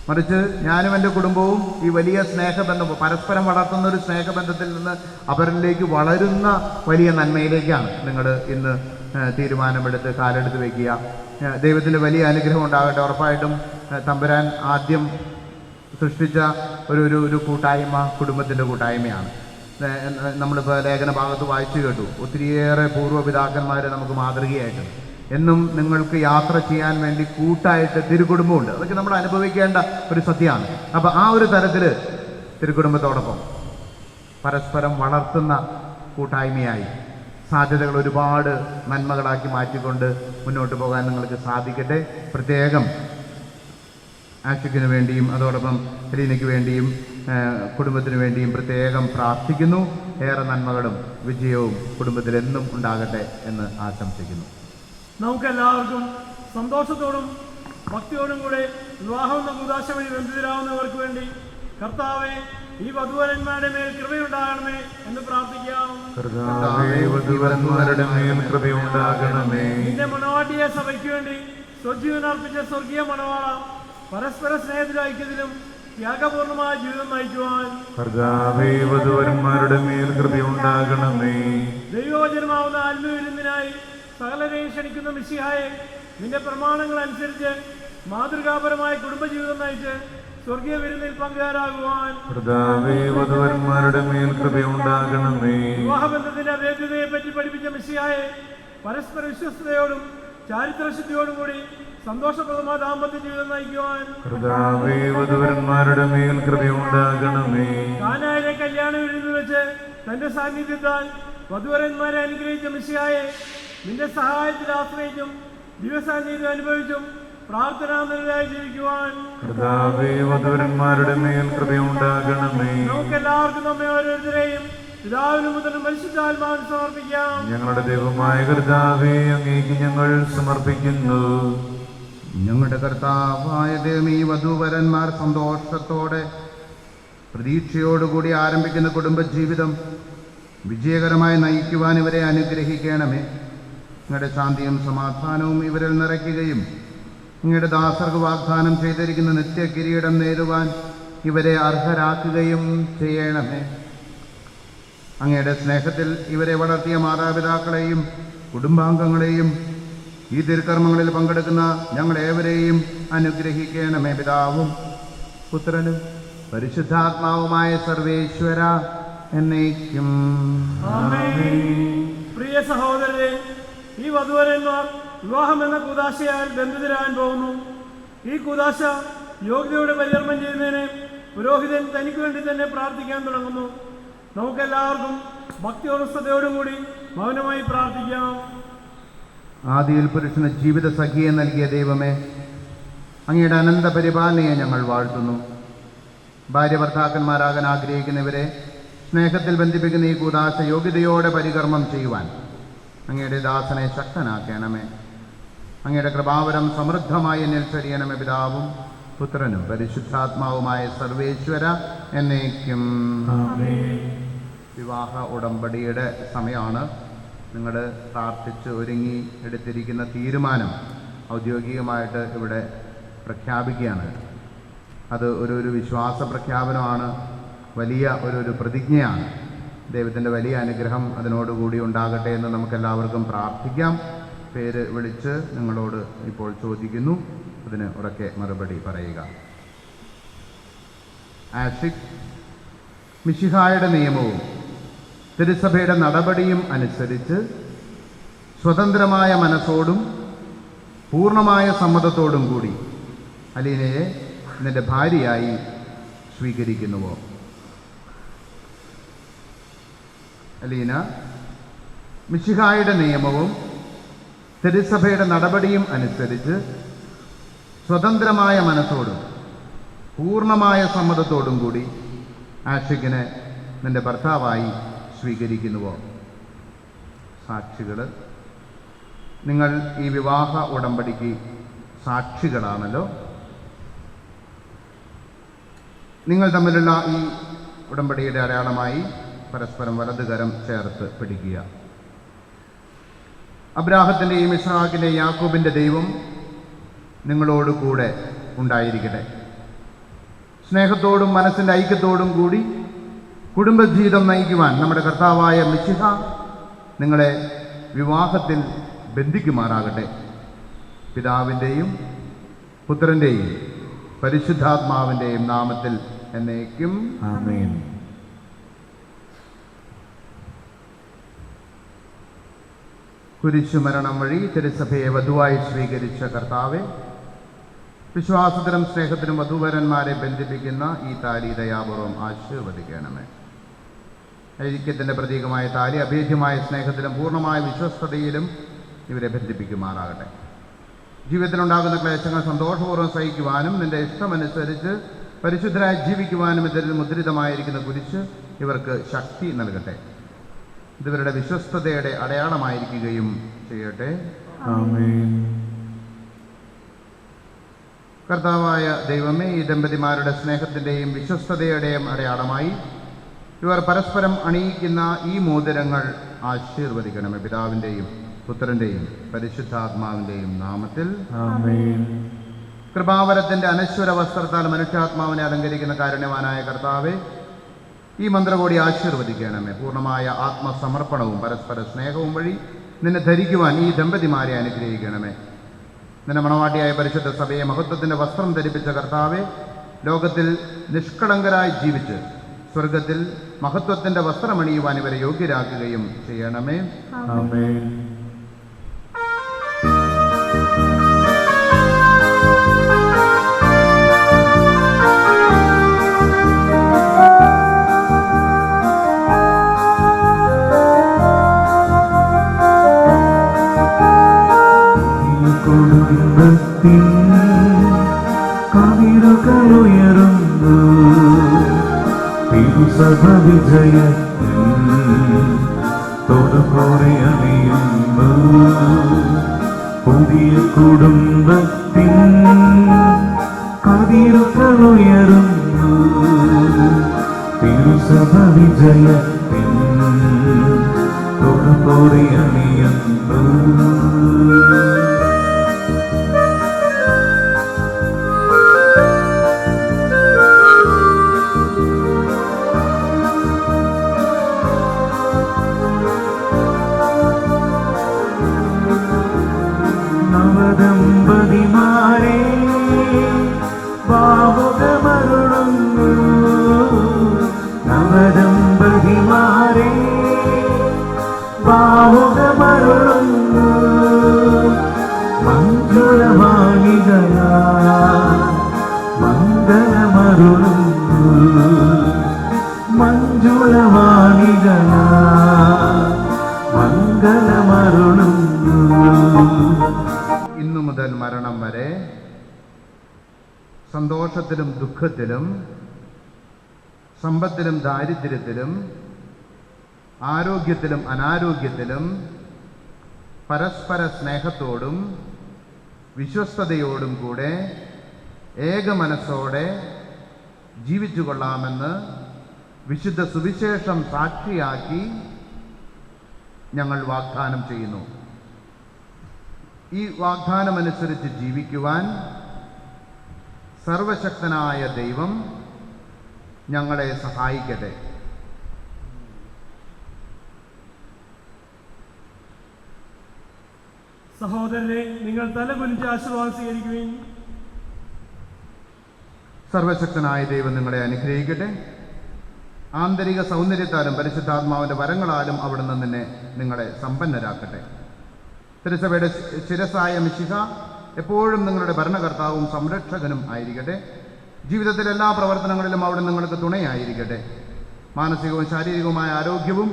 മറിച്ച് ഞാനും എൻ്റെ കുടുംബവും ഈ വലിയ സ്നേഹബന്ധം, പരസ്പരം വളർത്തുന്ന ഒരു സ്നേഹബന്ധത്തിൽ നിന്ന് അവരിലേക്ക് വളരുന്ന വലിയ നന്മയിലേക്കാണ് നിങ്ങൾ ഇന്ന് തീരുമാനമെടുത്ത് കാലെടുത്ത് വയ്ക്കുക. ദൈവത്തിൻ്റെ വലിയ അനുഗ്രഹം ഉണ്ടാകട്ടെ. ഉറപ്പായിട്ടും തമ്പുരാൻ ആദ്യം സൃഷ്ടിച്ച ഒരു കൂട്ടായ്മ കുടുംബത്തിൻ്റെ കൂട്ടായ്മയാണ്. നമ്മളിപ്പോൾ ലേഖന ഭാഗത്ത് വായിച്ചു കേട്ടു, ഒത്തിരിയേറെ പൂർവ്വപിതാക്കന്മാർ നമുക്ക് മാതൃകയായിട്ടുണ്ട്. എന്നും നിങ്ങൾക്ക് യാത്ര ചെയ്യാൻ വേണ്ടി കൂട്ടായിട്ട് തിരുക്കുടുംബമുണ്ട്. അതൊക്കെ നമ്മൾ അനുഭവിക്കേണ്ട ഒരു സത്യമാണ്. അപ്പോൾ ആ ഒരു തരത്തിൽ തിരുക്കുടുംബത്തോടൊപ്പം പരസ്പരം വളർത്തുന്ന കൂട്ടായ്മയായി സാധ്യതകൾ ഒരുപാട് നന്മകളാക്കി മാറ്റിക്കൊണ്ട് മുന്നോട്ട് പോകാൻ നിങ്ങൾക്ക് സാധിക്കട്ടെ. പ്രത്യേകം ആഷിക്കിന് വേണ്ടിയും അതോടൊപ്പം ഹെലീനയ്ക്ക് വേണ്ടിയും കുടുംബത്തിന് വേണ്ടിയും പ്രത്യേകം പ്രാർത്ഥിക്കുന്നു. ഏറെ നന്മകളും വിജയവും കുടുംബത്തിലെന്നും ഉണ്ടാകട്ടെ എന്ന് ആശംസിക്കുന്നു. നമുക്കെല്ലാവർക്കും സന്തോഷത്തോടും ഭക്തിയോടും കൂടെ വിവാഹം എന്ന കൂദാശ വഴി ബന്ധിതരാകുന്നവർക്ക് വേണ്ടി കർത്താവെ ഈ വധുവരന്മാരുടെ മേൽ കൃപയുണ്ടാകണമേ എന്ന് പ്രാർത്ഥിക്കാം. നിന്റെ മണവാട്ടിയെ സഭയ്ക്ക് വേണ്ടി സ്വജീവൻ അർപ്പിച്ച സ്വർഗീയ മണവാള, പരസ്പര സ്നേഹത്തിലും ഐക്യത്തിലും ത്യാഗപൂർണമായ ജീവിതം നയിക്കുവാൻ വധുവരന്മാരുടെ മേൽ കൃപയുണ്ടാകണമേ. ദൈവവചനമാവുന്ന ആത്മവിരുന്നിനായി സകലരെയും ക്ഷണിക്കുന്ന മിശിഹായെ, നിന്റെ പ്രമാണങ്ങൾ അനുസരിച്ച് മാതൃകാപരമായ കുടുംബജീവിതം നയിച്ച് സ്വർഗീയ വിരുന്നിൽ പങ്കുകാരാകുവാൻ വധുവരന്മാരുടെ മേൽ കൃപയുണ്ടാകണമേ. വിവാഹബന്ധത്തിന്റെ അഭേദ്യതയെ പറ്റി പഠിപ്പിച്ച മിശിഹായെ, പരസ്പര വിശ്വസ്തയോടും ചാരിത്രശുദ്ധിയോടും കൂടി സന്തോഷപ്രദമായ ദാമ്പത്യ ജീവിതം നയിക്കുവാൻ വധുവരന്മാരുടെ മേൽ കൃപയുണ്ടാകണമേ. കാനായിലെ കല്യാണ വിരുന്നിൽ വെച്ച് തന്റെ സാന്നിധ്യത്താൽ വധുവരന്മാരെ അനുഗ്രഹിച്ച മിശിഹായെ, നിന്റെ സഹായത്തിൽ ആശ്രയിച്ചും ദിവസാന്നിധ്യം അനുഭവിച്ചും പ്രാർത്ഥനാനിരതരായി ജീവിക്കുവാൻ വധുവരന്മാരുടെ മേൽ കൃപയുണ്ടാകണമേ. നമുക്കെല്ലാവർക്കും നമ്മെ ഓരോരുത്തരെയും പിതാവിനും മുതലും പരിശുദ്ധാത്മാവിന് സമർപ്പിക്കാം. ഞങ്ങളുടെ ദൈവമായ കർത്താവേ, അങ്ങേക്ക് ഞങ്ങൾ സമർപ്പിക്കുന്നു. ഞങ്ങളുടെ കർത്താവായ ദൈവം, ഈ വധൂവരന്മാർ സന്തോഷത്തോടെ പ്രതീക്ഷയോടുകൂടി ആരംഭിക്കുന്ന കുടുംബജീവിതം വിജയകരമായി നയിക്കുവാൻ ഇവരെ അനുഗ്രഹിക്കണമേ. നിങ്ങളുടെ ശാന്തിയും സമാധാനവും ഇവരിൽ നിറയ്ക്കുകയും നിങ്ങളുടെ ദാസർക്ക് വാഗ്ദാനം ചെയ്തിരിക്കുന്ന നിത്യകിരീടം നേടുവാൻ ഇവരെ അർഹരാക്കുകയും ചെയ്യണമേ. അങ്ങയുടെ സ്നേഹത്തിൽ ഇവരെ വളർത്തിയ മാതാപിതാക്കളെയും കുടുംബാംഗങ്ങളെയും ഈ തിരുക്കർമ്മങ്ങളിൽ പങ്കെടുക്കുന്ന ഞങ്ങളേവരെയും അനുഗ്രഹിക്കണമേ. പിതാവും പുത്രനും പരിശുദ്ധാത്മാവുമായ സർവേശ്വര എന്നേക്കും. പ്രിയ സഹോദരരെ, ഈ വധുവരന്മാർ വിവാഹം എന്ന കൂദാശയാൽ ബന്ധിതരാൻ പോകുന്നു. ഈ കൂദാശ യോഗ്യതയോടെ പരികർമ്മം ചെയ്യുന്നതിന് പുരോഹിതൻ തനിക്ക് വേണ്ടി തന്നെ പ്രാർത്ഥിക്കാൻ തുടങ്ങുന്നു. നമുക്കെല്ലാവർക്കും ഭക്തിയോടും ശ്രദ്ധയോടും കൂടി മൗനമായി പ്രാർത്ഥിക്കാം. ആദിയിൽ പുരുഷന് ജീവിത സഖിയെ നൽകിയ ദൈവമേ, അങ്ങയുടെ അനന്ത പരിപാലനയെ ഞങ്ങൾ വാഴ്ത്തുന്നു. ഭാര്യ ഭർത്താക്കന്മാരാകാൻ ആഗ്രഹിക്കുന്നവരെ സ്നേഹത്തിൽ ബന്ധിപ്പിക്കുന്ന ഈ കൂദാശ യോഗ്യതയോടെ പരികർമ്മം ചെയ്യുവാൻ അങ്ങയുടെ ദാസനെ ശക്തനാക്കണമേ. അങ്ങയുടെ കൃപാവരം സമൃദ്ധമായി എന്നിൽ ചൊരിയണമേ. പിതാവും പുത്രനും പരിശുദ്ധാത്മാവുമായ സർവേശ്വര എന്നേക്കും. വിവാഹ ഉടമ്പടിയുടെ സമയമാണ്. നിങ്ങൾ പ്രാർത്ഥിച്ച് ഒരുങ്ങി എടുത്തിരിക്കുന്ന തീരുമാനം ഔദ്യോഗികമായിട്ട് ഇവിടെ പ്രഖ്യാപിക്കുകയാണ്. അത് ഒരു വിശ്വാസ പ്രഖ്യാപനമാണ്, വലിയ ഒരു പ്രതിജ്ഞയാണ്. ദൈവത്തിൻ്റെ വലിയ അനുഗ്രഹം അതിനോടുകൂടി ഉണ്ടാകട്ടെ എന്ന് നമുക്കെല്ലാവർക്കും പ്രാർത്ഥിക്കാം. പേര് വിളിച്ച് നിങ്ങളോട് ഇപ്പോൾ ചോദിക്കുന്നു, അതിന് ഉറക്കെ മറുപടി പറയുക. ആഷിഖ്, മിശിഹായുടെ നിയമവും തിരുസഭയുടെ നടപടിയും അനുസരിച്ച് സ്വതന്ത്രമായ മനസ്സോടും പൂർണ്ണമായ സമ്മതത്തോടും കൂടി അലീനയെ നിന്റെ ഭാര്യയായി സ്വീകരിക്കുന്നുവോ? അലീന, മിശിഹായുടെ നിയമവും തിരുസഭയുടെ നടപടിയും അനുസരിച്ച് സ്വതന്ത്രമായ മനസ്സോടും പൂർണ്ണമായ സമ്മതത്തോടും കൂടി ആഷിഖിനെ നിന്റെ ഭർത്താവായി സ്വീകരിക്കുന്നുവോ? സാക്ഷികൾ, നിങ്ങൾ ഈ വിവാഹ ഉടമ്പടിക്ക് സാക്ഷികളാണല്ലോ. നിങ്ങൾ തമ്മിലുള്ള ഈ ഉടമ്പടിയുടെ അടയാളമായി പരസ്പരം വലതുകരം ചേർത്ത് പിടിക്കുക. അബ്രാഹത്തിൻ്റെയും ഇസ്ഹാക്കിൻ്റെയും യാക്കോബിൻ്റെ ദൈവം നിങ്ങളോട് കൂടെ ഉണ്ടായിരിക്കട്ടെ. സ്നേഹത്തോടും മനസ്സിൻ്റെ ഐക്യത്തോടും കൂടി കുടുംബജീവിതം നയിക്കുവാൻ നമ്മുടെ കർത്താവായ മിശിഹ നിങ്ങളെ വിവാഹത്തിൽ ബന്ധിക്കുമാറാകട്ടെ. പിതാവിൻ്റെയും പുത്രൻ്റെയും പരിശുദ്ധാത്മാവിൻ്റെയും നാമത്തിൽ എന്നേക്കും. ആമേൻ. കുരിശുമരണം വഴി തിരുസഭയെ വധുവായി സ്വീകരിച്ച കർത്താവെ, വിശ്വാസത്തിലും സ്നേഹത്തിലും വധൂവരന്മാരെ ബന്ധിപ്പിക്കുന്ന ഈ താലി ദയാപൂർവം ആശീർവദിക്കണമേ. ഐക്യത്തിൻ്റെ പ്രതീകമായ താലി അഭേദ്യമായ സ്നേഹത്തിലും പൂർണ്ണമായ വിശ്വസ്തതയിലും ഇവരെ ബന്ധിപ്പിക്കുമാറാകട്ടെ. ജീവിതത്തിലുണ്ടാകുന്ന ക്ലേശങ്ങൾ സന്തോഷപൂർവ്വം സഹിക്കുവാനും നിന്റെ ഇഷ്ടമനുസരിച്ച് പരിശുദ്ധരായി ജീവിക്കുവാനും ഇതിൽ മുദ്രിതമായിരിക്കുന്ന കുരിശ് ഇവർക്ക് ശക്തി നൽകട്ടെ. ഇവരുടെ വിശ്വസ്തതയുടെ അടയാളമായിരിക്കുകയും ചെയ്യട്ടെ. ആമേൻ. കർത്താവായ ദൈവമേ, ഈ ദമ്പതിമാരുടെ സ്നേഹത്തിൻ്റെയും വിശ്വസ്തതയുടെയും അടയാളമായി ഇവർ പരസ്പരം അണിയിക്കുന്ന ഈ മോതിരങ്ങൾ ആശീർവദിക്കണമേ. പിതാവിൻ്റെയും പുത്രൻ്റെയും പരിശുദ്ധാത്മാവിൻ്റെയും നാമത്തിൽ. ആമേൻ. കൃപാവരത്തിൻ്റെ അനശ്വര വസ്ത്രത്താൽ മനുഷ്യാത്മാവിനെ അലങ്കരിക്കുന്ന കാരുണ്യവാനായ കർത്താവെ, ഈ മന്ത്രകോടി ആശീർവദിക്കണമേ. പൂർണ്ണമായ ആത്മസമർപ്പണവും പരസ്പര സ്നേഹവും വഴി നിന്നെ ധരിക്കുവാൻ ഈ ദമ്പതിമാരെ അനുഗ്രഹിക്കണമേ. നിന്റെ മണവാട്ടിയായ പരിശുദ്ധ സഭയെ മഹത്വത്തിൻ്റെ വസ്ത്രം ധരിപ്പിച്ച കർത്താവെ, ലോകത്തിൽ നിഷ്കളങ്കരായി ജീവിച്ച് സ്വർഗത്തിൽ മഹത്വത്തിൻ്റെ വസ്ത്രമണിയുവാൻ ഇവരെ യോഗ്യരാക്കുകയും ചെയ്യണമേ. ആമേൻ. കവിതകളുയരുന്നു തിരുസഭ വിജയത്തിൽ തൊടുകോറെ അണിയുന്നു പുതിയ കുടുംബത്തിൽ കവിതകളുയരുന്നു തിരുസഭ വിജയത്തിൽ തൊടുകോറെ അണിയുന്നു. നവദമ്പതിമാരെ ഭാവുകമരുളുന്നു, നവദമ്പതിമാരെ ഭാവുകമരുളുന്നു, മഞ്ജുളവാണികളാ മംഗളമരുളുന്നു, മഞ്ജുളവാണികളാ മംഗളമരുളുന്നു. ഇന്നു മുതൽ മരണം വരെ സന്തോഷത്തിലും ദുഃഖത്തിലും സമ്പത്തിലും ദാരിദ്ര്യത്തിലും, ആരോഗ്യത്തിലും അനാരോഗ്യത്തിലും പരസ്പര സ്നേഹത്തോടും വിശ്വസ്തയോടും കൂടെ ഏക മനസ്സോടെ ജീവിച്ചു കൊള്ളാമെന്ന് വിശുദ്ധ സുവിശേഷം സാക്ഷിയാക്കി ഞങ്ങൾ വാഗ്ദാനം ചെയ്യുന്നു. ഈ വാഗ്ദാനമനുസരിച്ച് ജീവിക്കുവാൻ സർവശക്തനായ ദൈവം ഞങ്ങളെ സഹായിക്കട്ടെ. സഹോദരനെ, നിങ്ങൾ തലകുനിച്ച് ആശീർവാദം സ്വീകരിക്കുകയും. സർവശക്തനായ ദൈവം നിങ്ങളെ അനുഗ്രഹിക്കട്ടെ. ആന്തരിക സൗന്ദര്യത്താലും പരിശുദ്ധാത്മാവിൻ്റെ വരങ്ങളാലും അവിടുന്ന് നിങ്ങളെ സമ്പന്നരാക്കട്ടെ. തിരുസഭയുടെ ശിരസായ മിശിഹ എപ്പോഴും നിങ്ങളുടെ ഭരണകർത്താവും സംരക്ഷകനും ആയിരിക്കട്ടെ. ജീവിതത്തിലെ എല്ലാ പ്രവർത്തനങ്ങളിലും അവിടുന്ന് നിങ്ങൾക്ക് തുണയായിരിക്കട്ടെ. മാനസികവും ശാരീരികവുമായ ആരോഗ്യവും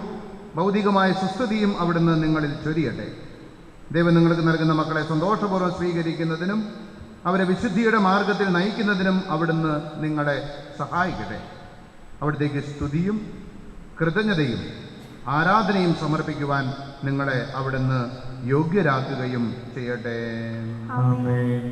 ഭൗതികമായ സുസ്ഥിതിയും അവിടുന്ന് നിങ്ങളിൽ ചൊരിയട്ടെ. ദൈവം നിങ്ങൾക്ക് നൽകുന്ന മക്കളെ സന്തോഷപൂർവ്വം സ്വീകരിക്കുന്നതിനും അവരെ വിശുദ്ധിയുടെ മാർഗത്തിൽ നയിക്കുന്നതിനും അവിടുന്ന് നിങ്ങളെ സഹായിക്കട്ടെ. അവിടത്തേക്ക് സ്തുതിയും കൃതജ്ഞതയും ആരാധനയും സമർപ്പിക്കുവാൻ നിങ്ങളെ അവിടുന്ന് യോഗ്യരാക്കുകയും ചെയ്യട്ടെ. ആമേൻ.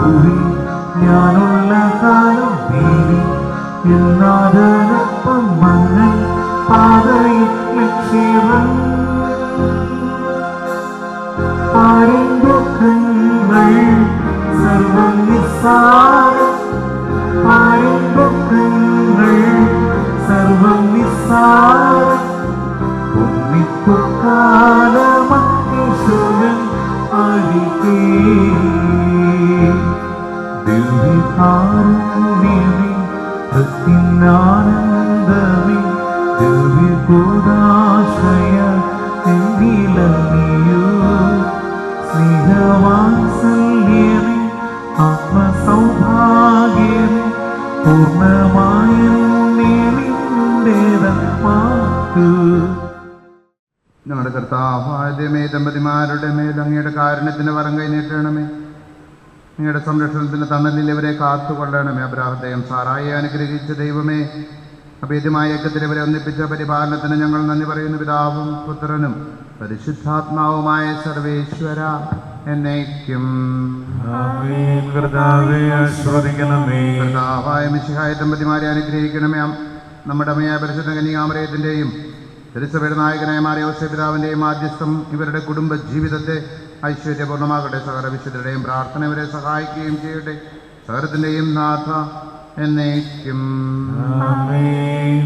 ഭൂമി ഞാനുള്ള കാലം ഭീതി എന്നാദരപ്പം മന്നൻ പാതയിൽ ലക്ഷ്യം പാടും ദുഃഖങ്ങൾ സർവം നിസ്സാരം പാടും ദുഃഖങ്ങൾ സർവം നിസ്സാരം പൊന്നിപ്പൊക്കാലമീശ്വരൻ അരികേ ദിവ്യകാരുണ്യമേ ഭക്തിനാനന്ദമേ ദിവ്യകൂടാശ്രയ എന്നിലറിയൂ സ്നേഹവാത്സല്യമേ ആത്മസൗഭാഗ്യമേ പൂർണ്ണമായും ഞങ്ങളുടെ കർത്താവാദ്യമേ ദമ്പതിമാരുടെ മേൽ അങ്ങയുടെ കാരുണ്യത്തിന് വരം കൈ നീട്ടണമേ. അങ്ങയുടെ സംരക്ഷണത്തിന് തണലിൽ ഇവരെ കാത്തുകൊള്ളണമേ. അബ്രാഹത്തെയും സാറായെ അനുഗ്രഹിച്ച ദൈവമേ, അഭേദ്യമായ ഐക്യത്തിൽ ഇവരെ ഒന്നിപ്പിച്ച പരിപാലനത്തിന് ഞങ്ങൾ നന്ദി പറയുന്നു. പിതാവും പുത്രനും പരിശുദ്ധാത്മാവുമായ സർവേശ്വര എന്നേക്കും. കർത്താവായ മിശിഹായ ദമ്പതിമാരെ അനുഗ്രഹിക്കണമേ. നമ്മുടെ അമ്മയായ പരിശുദ്ധ കന്യകാമറിയത്തിൻ്റെയും തിരുസഭയുടെ നായകനായ മാറിയ യോസേപ്പ് പിതാവിൻ്റെയും മാധ്യസ്ഥം ഇവരുടെ കുടുംബ ജീവിതത്തെ ഐശ്വര്യപൂർണ്ണമാകട്ടെ. സകല വിശുദ്ധരുടെയും പ്രാർത്ഥന ഇവരെ സഹായിക്കുകയും ചെയ്യട്ടെ. സകലത്തിൻ്റെയും നാഥ എന്നേക്കും.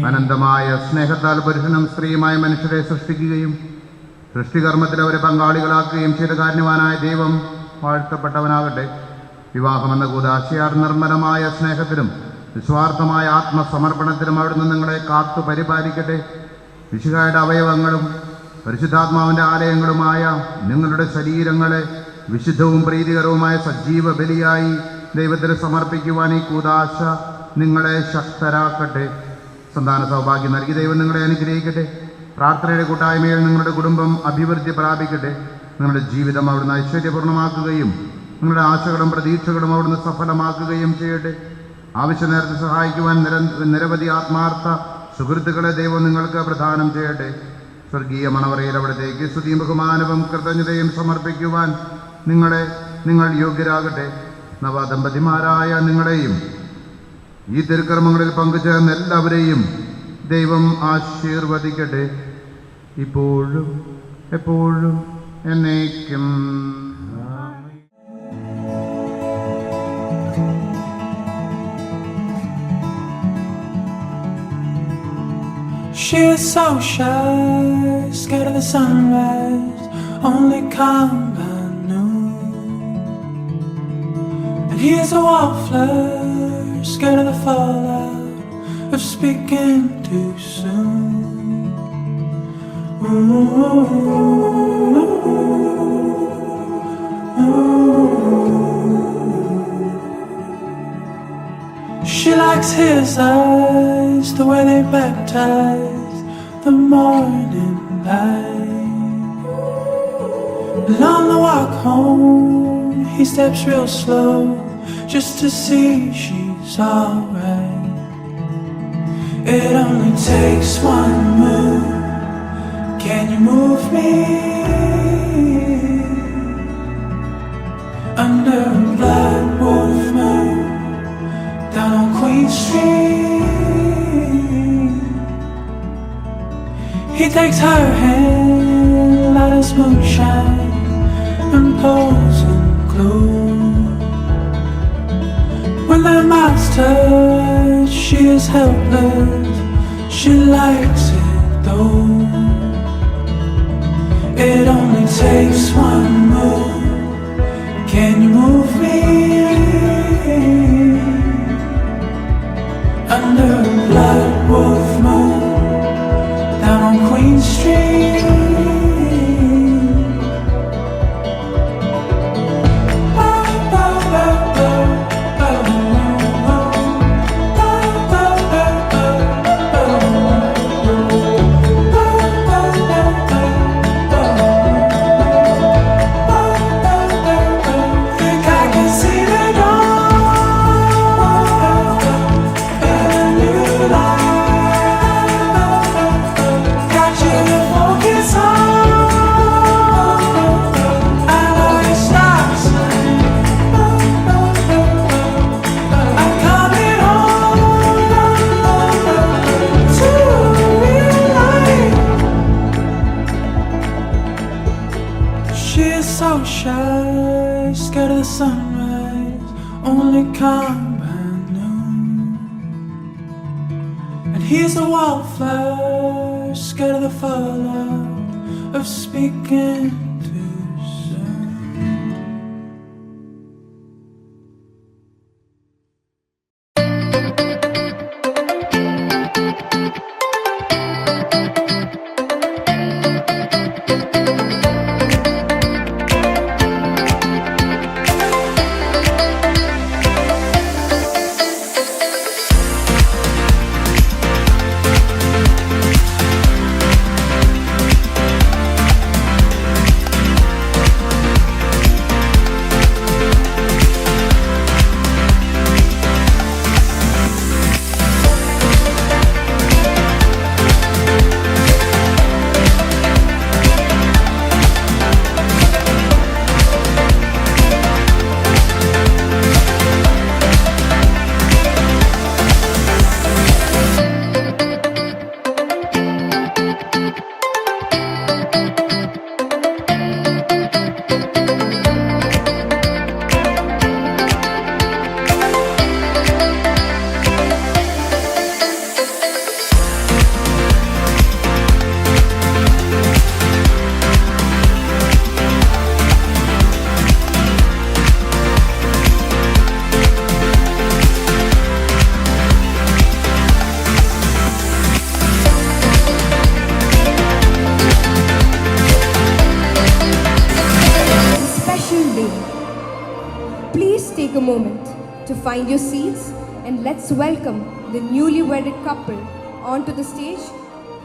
അനന്തമായ സ്നേഹത്താൽ പുരുഷനും സ്ത്രീയുമായ മനുഷ്യരെ സൃഷ്ടിക്കുകയും സൃഷ്ടികർമ്മത്തിൽ അവരെ പങ്കാളികളാക്കുകയും ചെയ്ത കാരണവാനായ ദൈവം വാഴ്ത്തപ്പെട്ടവനാകട്ടെ. വിവാഹമെന്ന കൂദാശയാർ നിർമ്മലമായ സ്നേഹത്തിലും നിസ്വാർത്ഥമായ ആത്മസമർപ്പണത്തിലും അവിടുന്ന് നിങ്ങളെ കാത്തു പരിപാലിക്കട്ടെ. മിശിഹായുടെ അവയവങ്ങളും പരിശുദ്ധാത്മാവിൻ്റെ ആലയങ്ങളുമായ നിങ്ങളുടെ ശരീരങ്ങളെ വിശുദ്ധവും പ്രീതികരവുമായ സജീവ ബലിയായി ദൈവത്തിന് സമർപ്പിക്കുവാൻ ഈ കൂദാശ നിങ്ങളെ ശക്തരാക്കട്ടെ. സന്താന സൗഭാഗ്യം നൽകി ദൈവം നിങ്ങളെ അനുഗ്രഹിക്കട്ടെ. പ്രാർത്ഥനയുടെ കൂട്ടായ്മയിൽ നിങ്ങളുടെ കുടുംബം അഭിവൃദ്ധി പ്രാപിക്കട്ടെ. നിങ്ങളുടെ ജീവിതം അവിടുന്ന് ഐശ്വര്യപൂർണ്ണമാക്കുകയും നിങ്ങളുടെ ആശകളും പ്രതീക്ഷകളും അവിടുന്ന് സഫലമാക്കുകയും ചെയ്യട്ടെ. ആവശ്യ നേരത്തെ സഹായിക്കുവാൻ നിരവധി ആത്മാർത്ഥ സുഹൃത്തുക്കളെ ദൈവം നിങ്ങൾക്ക് പ്രദാനം ചെയ്യട്ടെ. സ്വർഗീയ മണവറയിൽ അവിടത്തേക്ക് സ്തുതിയും ബഹുമാനവും കൃതജ്ഞതയും സമർപ്പിക്കുവാൻ നിങ്ങൾ യോഗ്യരാകട്ടെ. നവദമ്പതിമാരായ നിങ്ങളെയും ഈ തിരുക്കർമ്മങ്ങളിൽ പങ്കുചേർന്ന എല്ലാവരെയും ദൈവം ആശീർവദിക്കട്ടെ, ഇപ്പോഴും എപ്പോഴും എന്നേക്കും. She is so shy, scared of the sunrise, only come by noon. And he is a wallflower, scared of the fallout of speaking too soon. She likes his eyes, the way they baptize the morning light. And on the walk home, he steps real slow, just to see she's alright. It only takes one move, can you move me? Under a blood wolf moon, down on Queen Street. He takes her hand, light as moonshine, and pulls and glue. When their mouths touch, she is helpless, she likes it though. It only takes one move, can you move me? Under a blood wolf moon, down on Queen Street. out shy, scared of the sunrise, only come by noon. And he's a wildflower, scared of the fallout of speaking too soon. Please take a moment to find your seats and let's welcome the newly wedded couple onto the stage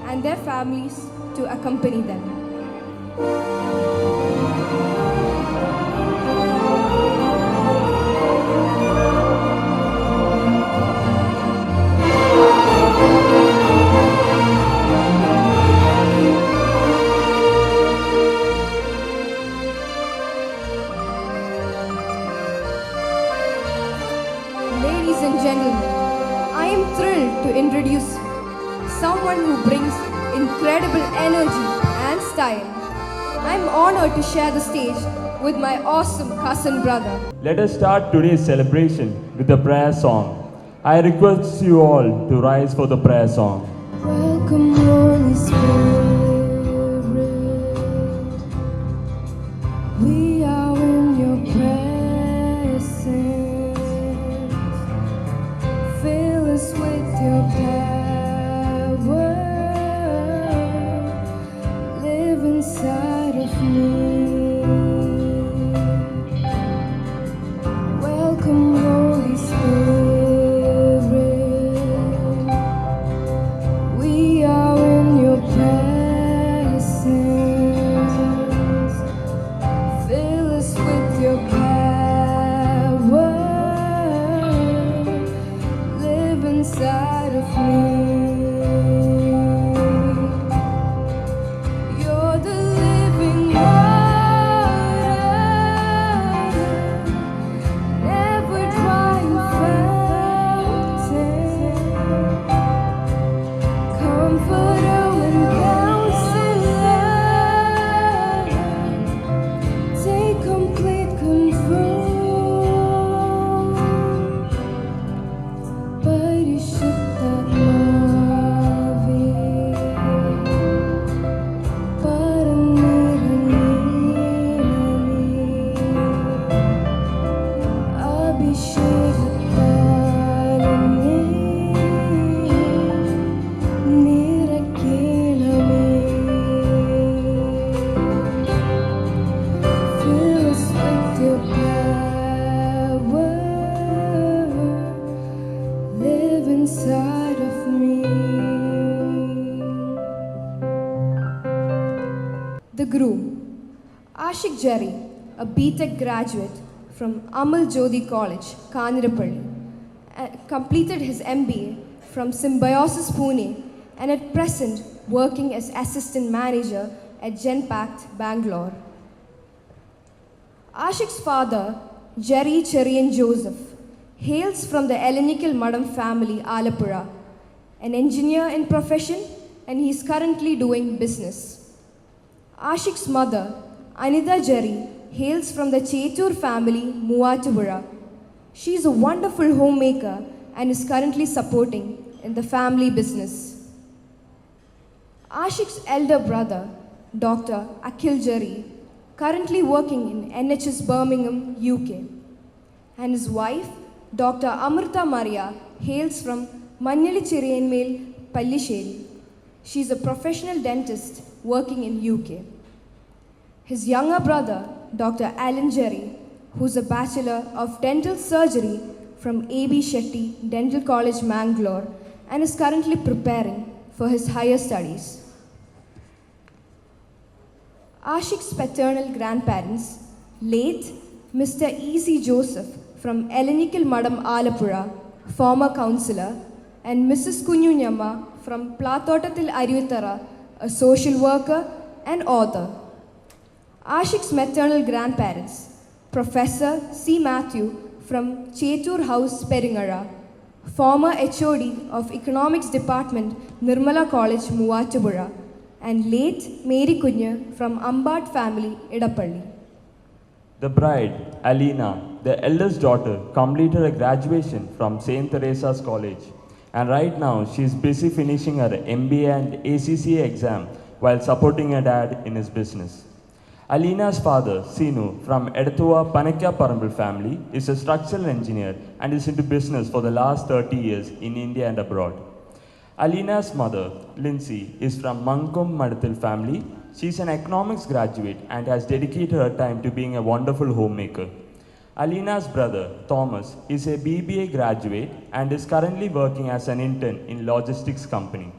and their families to accompany them. Ladies and gentlemen, I am thrilled to introduce someone who brings incredible energy and style. I am honored to share the stage with my awesome cousin brother. Let us start today's celebration with a prayer song. I request you all to rise for the prayer song. Welcome, Holy Spirit. We are in your presence. Fill us with your power. Live inside of me. Welcome, Holy Spirit. We are in your presence. Fill us with your power. Live inside of me. You're the living water, never drying fountain, comforter and counselor. Take complete control. പരിശുദ്ധാത്മാവേ, പരന്നിറങ്ങണമേ. അഭിഷേകത്താൽ എന്നെ നിറയ്ക്കണമേ. Fill us with your power. Live inside of me. The groom, Ashik Jerry, a B.Tech graduate from Amal Jyoti College, Kanirapalli, completed his MBA from Symbiosis Pune and at present working as assistant manager at Genpact, Bangalore. Ashik's father, Jerry Cherian Joseph, hails from the Ellenikal Madam family, Alappuzha, an engineer in profession, and he is currently doing business. Ashik's mother, Anita Jerry, hails from the Chetur family, Muvatupuzha. She is a wonderful homemaker and is currently supporting in the family business. Ashik's elder brother, Dr. Akhil Jari, currently working in NHS Birmingham, UK. And his wife, Dr. Amrita Maria, hails from Mannalichiriyanmel, Pallisheri. She is a professional dentist working in UK. His younger brother, Dr. Alan Jerry, who is a Bachelor of Dental Surgery from A.B. Shetty Dental College, Mangalore, and is currently preparing for his higher studies. Ashik's paternal grandparents, late Mr. E.C. Joseph from Elenikal Madam Alapura, former councillor, and Mrs. Kunyunyamma from Plathotathil Arivithara, a social worker and author. Ashik's maternal grandparents, Professor C. Matthew from Chetur House, Peringara, former HOD of Economics Department, Nirmala College, Muvatupuzha, and late Mary Kunya from Ambad family, Idapalli. The bride, Alina, the eldest daughter, completed her graduation from St. Teresa's College, and right now she is busy finishing her MBA and ACCA exam while supporting her dad in his business. Alina's father, Sinu, from Edathuva Panakya Parambil family, is a structural engineer and is into business for the last 30 years in India and abroad. Alina's mother, Lindsay, is from Mankum Madathil family. She is an economics graduate and has dedicated her time to being a wonderful homemaker. Alina's brother, Thomas, is a BBA graduate and is currently working as an intern in logistics company.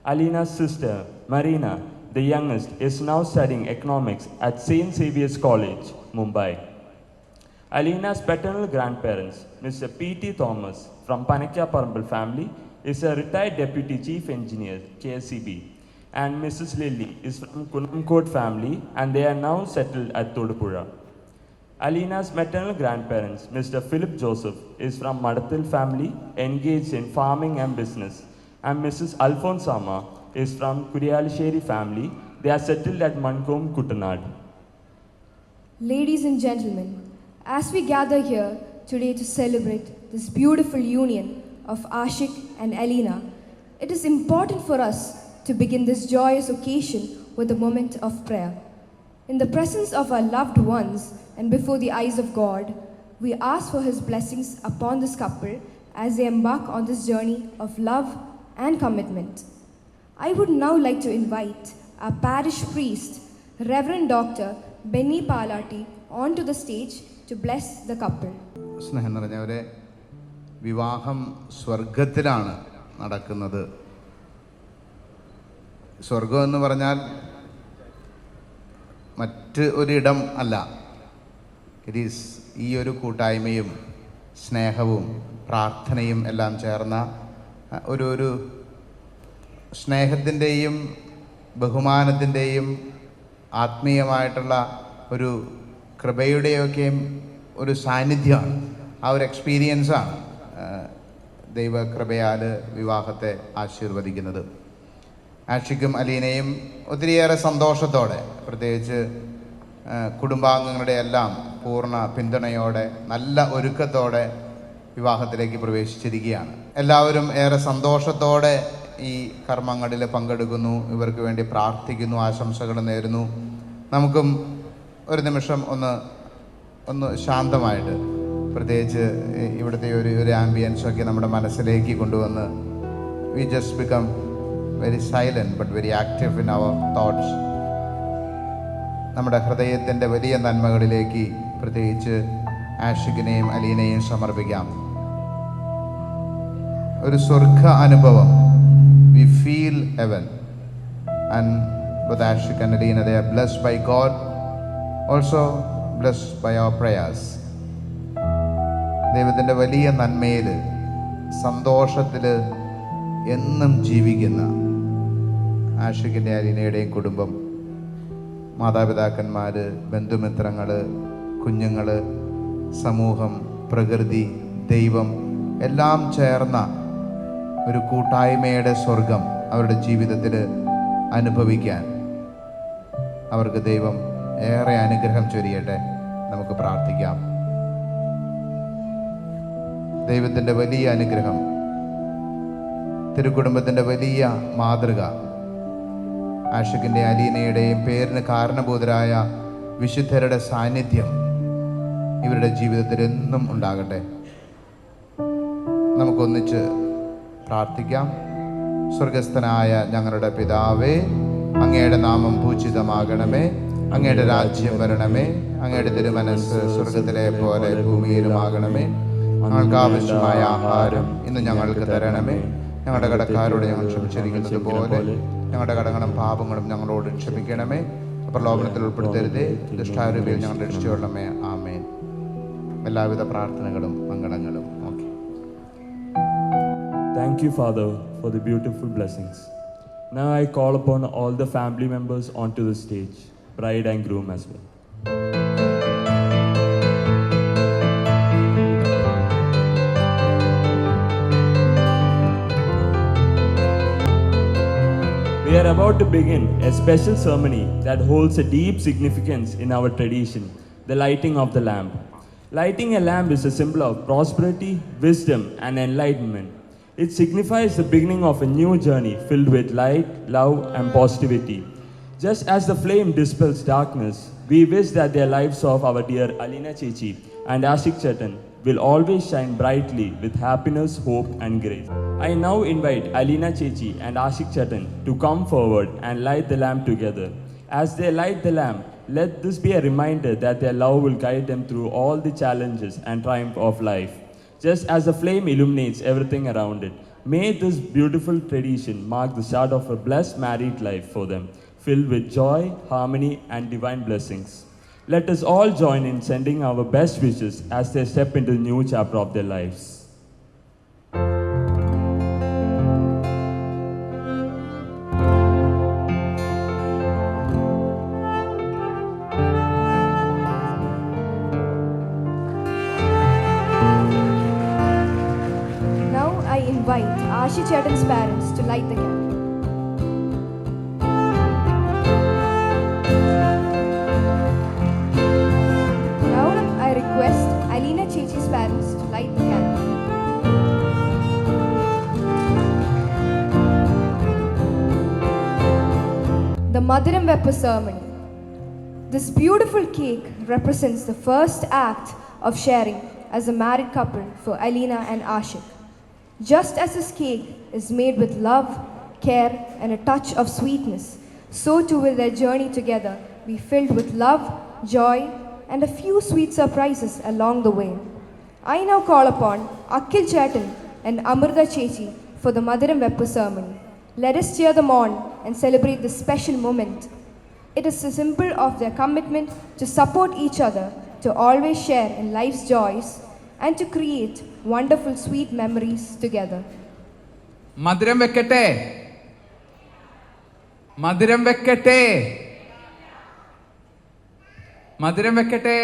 Alina's sister, Marina, the youngest, is now studying economics at St. Xavier's College, Mumbai. Alina's paternal grandparents, Mr. P.T. Thomas from Panakya Parambil family, is a retired deputy chief engineer, KSCB. And Mrs. Lily is from Kunamkot family and they are now settled at Todupuzha. Alina's maternal grandparents, Mr. Philip Joseph, is from Madathil family, engaged in farming and business. And Mrs. Alphonsama is from Kuriyalisheri family. They are settled at Mankom, Kuttanad. Ladies and gentlemen, as we gather here today to celebrate this beautiful union of Ashik and Alina, it is important for us to begin this joyous occasion with a moment of prayer. In the presence of our loved ones and before the eyes of God, we ask for His blessings upon this couple as they embark on this journey of love and commitment. I would now like to invite our parish priest, Reverend Dr. Benny Palati, onto the stage to bless the couple. സ്നേഹം നിറഞ്ഞവരെ, വിവാഹം സ്വർഗത്തിലാണ് നടക്കുന്നത്. സ്വർഗം എന്ന് പറഞ്ഞാൽ മറ്റ് ഒരിടം അല്ല. ഇറ്റ് ഈസ് ഈ ഒരു കൂട്ടായ്മയും സ്നേഹവും പ്രാർത്ഥനയും എല്ലാം ചേർന്ന ഒരു സ്നേഹത്തിൻ്റെയും ബഹുമാനത്തിൻ്റെയും ആത്മീയമായിട്ടുള്ള ഒരു കൃപയുടെയൊക്കെയും ഒരു സാന്നിധ്യമാണ്. ആ ഒരു എക്സ്പീരിയൻസാണ് ദൈവകൃപയാൽ വിവാഹത്തെ ആശീർവദിക്കുന്നത്. ആഷിക്കും അലീനയും ഒത്തിരിയേറെ സന്തോഷത്തോടെ, പ്രത്യേകിച്ച് കുടുംബാംഗങ്ങളുടെ എല്ലാം പൂർണ്ണ പിന്തുണയോടെ, നല്ല ഒരുക്കത്തോടെ വിവാഹത്തിലേക്ക് പ്രവേശിച്ചിരിക്കുകയാണ്. എല്ലാവരും ഏറെ സന്തോഷത്തോടെ ഈ കർമ്മങ്ങളിൽ പങ്കെടുക്കുന്നു, ഇവർക്ക് വേണ്ടി പ്രാർത്ഥിക്കുന്നു, ആശംസകൾ നേരുന്നു. നമുക്കും ഒരു നിമിഷം ഒന്ന് ശാന്തമായിട്ട്, പ്രത്യേകിച്ച് ഇവിടുത്തെ ഒരു ആംബിയൻസൊക്കെ നമ്മുടെ മനസ്സിലേക്ക് കൊണ്ടുവന്ന് we just become very silent but very active in our thoughts. നമ്മുടെ ഹൃദയത്തിൻ്റെ വലിയ നന്മകളിലേക്ക് പ്രത്യേകിച്ച് ആഷിഖിനെയും അലീനയും സമർപ്പിക്കാം. ഒരു സ്വർഗ അനുഭവം. We feel heaven. And with Ashik and Alina, they are blessed by God, also blessed by our prayers. ദൈവത്തിൻ്റെ വലിയ നന്മയിൽ സന്തോഷത്തിൽ എന്നും ജീവിക്കുന്ന ആഷിഖിൻ്റെ അലീനയുടെയും കുടുംബം, മാതാപിതാക്കന്മാർ, ബന്ധുമിത്രങ്ങൾ, കുഞ്ഞുങ്ങൾ, സമൂഹം, പ്രകൃതി, ദൈവം എല്ലാം ചേർന്ന ഒരു കൂട്ടായ്മയുടെ സ്വർഗം അവരുടെ ജീവിതത്തിൽ അനുഭവിക്കാൻ അവർക്ക് ദൈവം ഏറെ അനുഗ്രഹം ചൊരിയട്ടെ. നമുക്ക് പ്രാർത്ഥിക്കാം. ദൈവത്തിൻ്റെ വലിയ അനുഗ്രഹം, തിരുക്കുടുംബത്തിൻ്റെ വലിയ മാതൃക, ആഷിഖിൻ്റെ അലീനയുടെയും പേരിന് കാരണഭൂതരായ വിശുദ്ധരുടെ സാന്നിധ്യം ഇവരുടെ ജീവിതത്തിൽ എന്നും ഉണ്ടാകട്ടെ. നമുക്കൊന്നിച്ച് പ്രാർത്ഥിക്കാം. സ്വർഗസ്ഥനായ ഞങ്ങളുടെ പിതാവേ, അങ്ങയുടെ നാമം പൂജിതമാകണമേ, അങ്ങയുടെ രാജ്യം വരണമേ, അങ്ങയുടെ തിരുമനസ്സ് സ്വർഗത്തിലെ പോലെ ഭൂമിയിലുമാകണമേ. ഞങ്ങൾക്ക് ആവശ്യമായ ആഹാരം ഇന്ന് ഞങ്ങൾക്ക് തരണമേ. ഞങ്ങളുടെ കടക്കാരോട് ഞങ്ങൾ ക്ഷമിച്ചിരിക്കുന്നത് പോലെ ഞങ്ങളുടെ കടങ്ങളും പാപങ്ങളും ഞങ്ങളോട് ക്ഷമിക്കണമേ. പ്രലോഭനത്തിൽ ഉൾപ്പെടുത്തരുതേ, ദുഷ്ടാരൂപിയിൽ ഞങ്ങൾ രക്ഷിച്ചുകൊള്ളണമേ. ആമേൻ. എല്ലാവിധ പ്രാർത്ഥനകളും മംഗളങ്ങളും. Okay. Thank you, Father, for the beautiful blessings. Now I call upon all the family members onto the stage, bride and groom as well. We are about to begin a special ceremony that holds a deep significance in our tradition, the lighting of the lamp. Lighting a lamp is a symbol of prosperity, wisdom, and enlightenment. It signifies the beginning of a new journey filled with light, love, and positivity. Just as the flame dispels darkness, we wish that the lives of our dear Alina Chechi and Ashik Chetan will always shine brightly with happiness, hope, and grace. I now invite Alina Chechi and Ashik Chetan to come forward and light the lamp together. As they light the lamp, let this be a reminder that their love will guide them through all the challenges and triumph of life. Just as the flame illuminates everything around it, may this beautiful tradition mark the start of a blessed married life for them, filled with joy, harmony, and divine blessings. Let us all join in sending our best wishes as they step into the new chapter of their lives. Now I invite Ashik Chetan's parents to light the candle. Now I request Alina Chechi's parents to light the candle. The Madhuram Veppa ceremony. This beautiful cake represents the first act of sharing as a married couple for Alina and Ashik. Just as this cake is made with love, care, and a touch of sweetness, so too will their journey together be filled with love, joy, and a few sweet surprises along the way. I now call upon Akhil Chetan and Amrita Chechi for the Madhuram Veppa ceremony. Let us cheer them on and celebrate this special moment. It is a symbol of their commitment to support each other, to always share in life's joys, and to create wonderful sweet memories together. മധുരം വെക്കട്ടെ, മധുരം വെക്കട്ടെ, മധുരം വെക്കട്ടെ.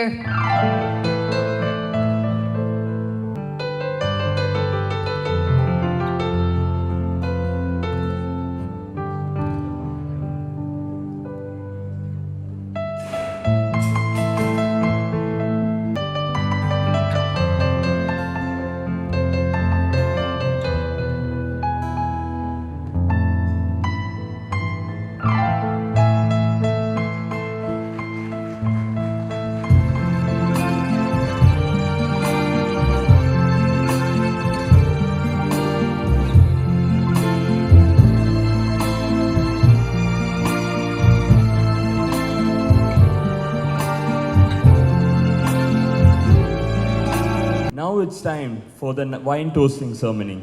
Now it's time for the wine toasting ceremony.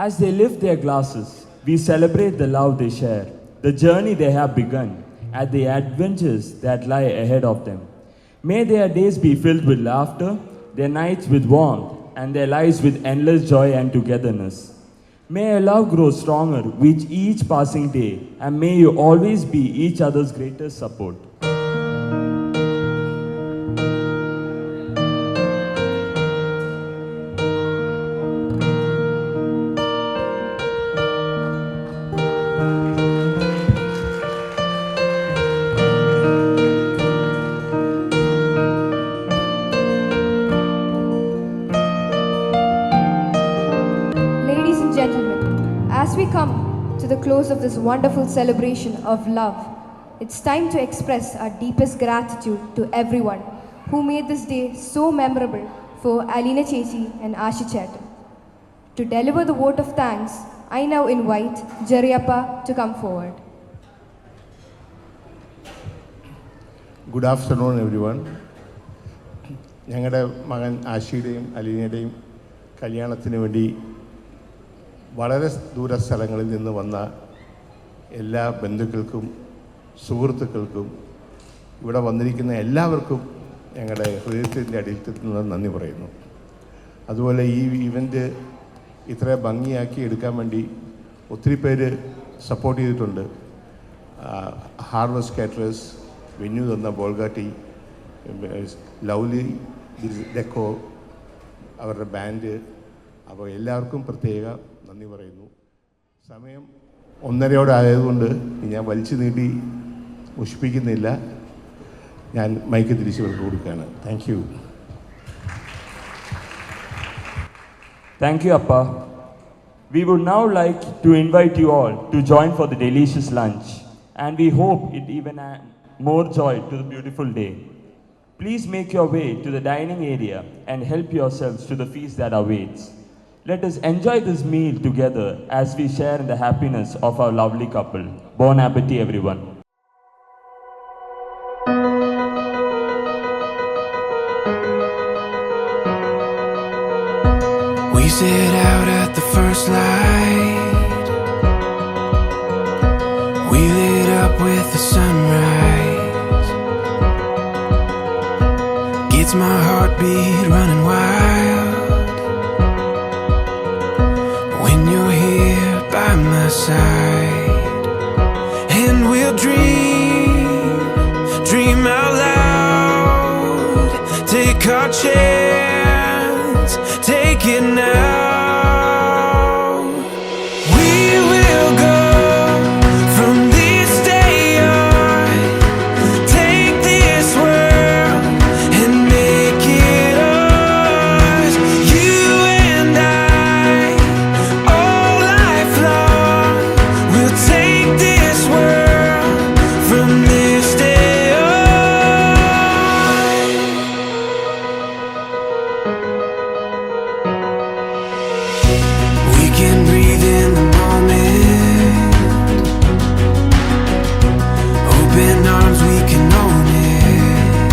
As they lift their glasses, we celebrate the love they share, the journey they have begun, and the adventures that lie ahead of them. May their days be filled with laughter, their nights with warmth, and their lives with endless joy and togetherness. May your love grow stronger with each passing day, and may you always be each other's greatest support. come to the close of this wonderful celebration of love, it's time to express our deepest gratitude to everyone who made this day so memorable for Alina Chechi and Ashi Chetan. To deliver the vote of thanks, I now invite Jerryappa to come forward. Good afternoon, everyone. ഞങ്ങളുടെ മകൻ ആഷിയുടെയും അലീനയുടെയും കല്യാണത്തിന് വേണ്ടി വളരെ ദൂര സ്ഥലങ്ങളിൽ നിന്ന് വന്ന എല്ലാ ബന്ധുക്കൾക്കും സുഹൃത്തുക്കൾക്കും ഇവിടെ വന്നിരിക്കുന്ന എല്ലാവർക്കും ഞങ്ങളുടെ ഹൃദയത്തിൻ്റെ അടിയിൽ നിന്ന് നന്ദി പറയുന്നു. അതുപോലെ ഈ ഇവൻ്റ് ഇത്ര ഭംഗിയാക്കി എടുക്കാൻ വേണ്ടി ഒത്തിരി പേര് സപ്പോർട്ട് ചെയ്തിട്ടുണ്ട്. ഹാർവസ്റ്റ് കാറ്ററേഴ്സ്, വെന്യൂ തന്ന ബോൾഗാട്ടി, ലവ്ലി ഡെക്കോ, അവരുടെ ബാൻഡ്, അപ്പോൾ എല്ലാവർക്കും പ്രത്യേക നന്ദി പറയുന്നു. സമയം 1:30 ആയതുകൊണ്ട് ഞാൻ വലിച്ചു നീട്ടി മുഷിപ്പിക്കുന്നില്ല. ഞാൻ മൈക്ക് തിരിച്ചു കൊടുക്കുകയാണ്. Thank you. Thank you, Appa. We would now like to invite you all to join for the delicious lunch, and we hope it even adds more joy to the beautiful day. Please make your way to the dining area and help yourselves to the feast that awaits. Let us enjoy this meal together as we share in the happiness of our lovely couple. Bon appetit, everyone. We set out at the first light. We lit up with the sunrise. Gets my heartbeat running wild when you're here by my side. And we'll dream out loud. Take our chance, take it now. We will go from this day on. Take this world and make it ours. You and I, all life long. We'll take this world from this day on. We can breathe in the moment. Open arms, we can own it.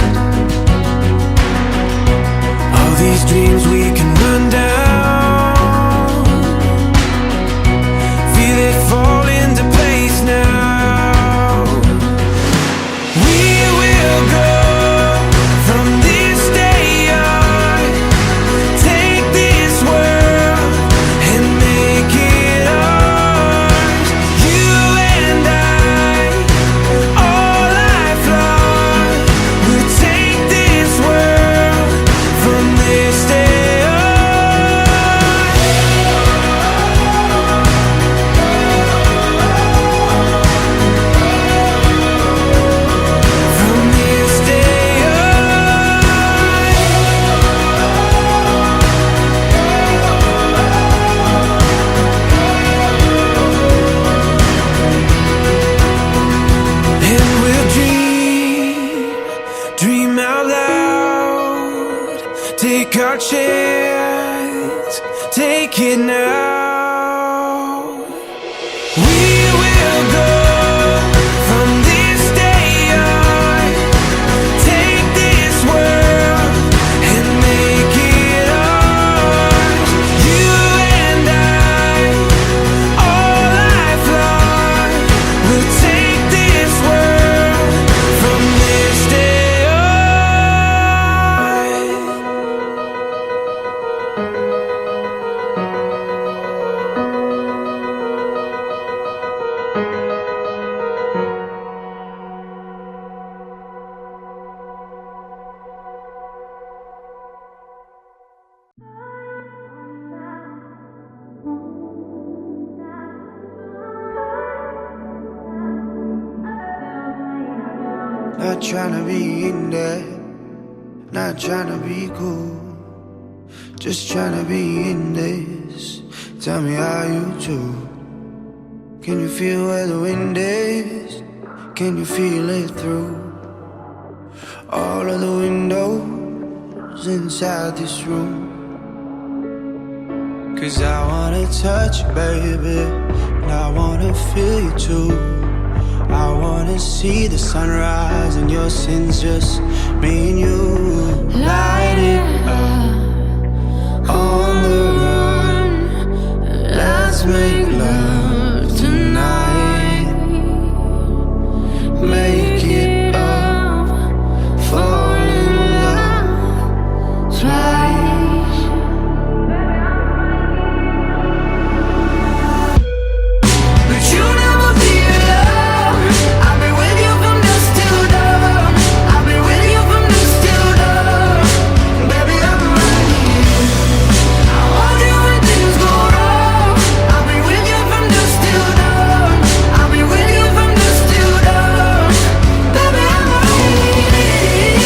All these dreams we can run down. Feel it fall into place now. We will go from this day on. Take this world and make it ours. You and I, all life long. We'll take this world from this day on. From this day and we'll dream out loud. Take our chance, take it now. We will go from this day on. Take this world and make it ours. You and I, all life long. We'll take this world from this day on. Not tryna be in there, not tryna be cool, just tryna be in this. Tell me how you do. Can you feel where the wind is? Can you feel it through all of the windows inside this room? 'Cause I wanna touch you, baby, and I wanna feel you too. I wanna see the sunrise and your sins, just me and you. Light it up on the run. Let's make love tonight. Make it up, fall in love twice. But you never be alone. I'll be with you from dusk till dawn. I'll be with you from dusk till dawn. Baby, I'm right here. I want you when things go wrong. I'll be with you from dusk till dawn. I'll be with you from dusk till dawn. Baby, I'm right here.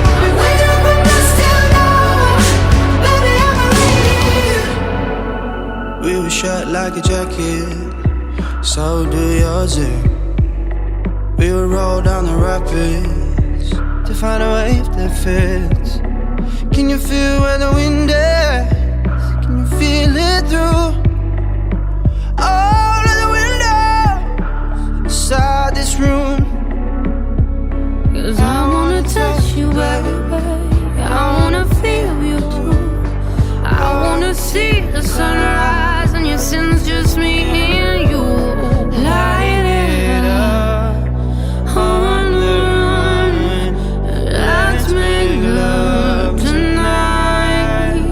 I'll be with you from dusk till dawn. Baby, I'm right here. We were shut like a jacket, so do yours. We would roll down the rapids to find a wave that fits. Can you feel where the wind is? Can you feel it through all of the windows inside this room? 'Cause I wanna touch you, baby. I wanna feel you too. I wanna see the sunrise and your sins, just me and you. Light it up on the run. Let's make love tonight.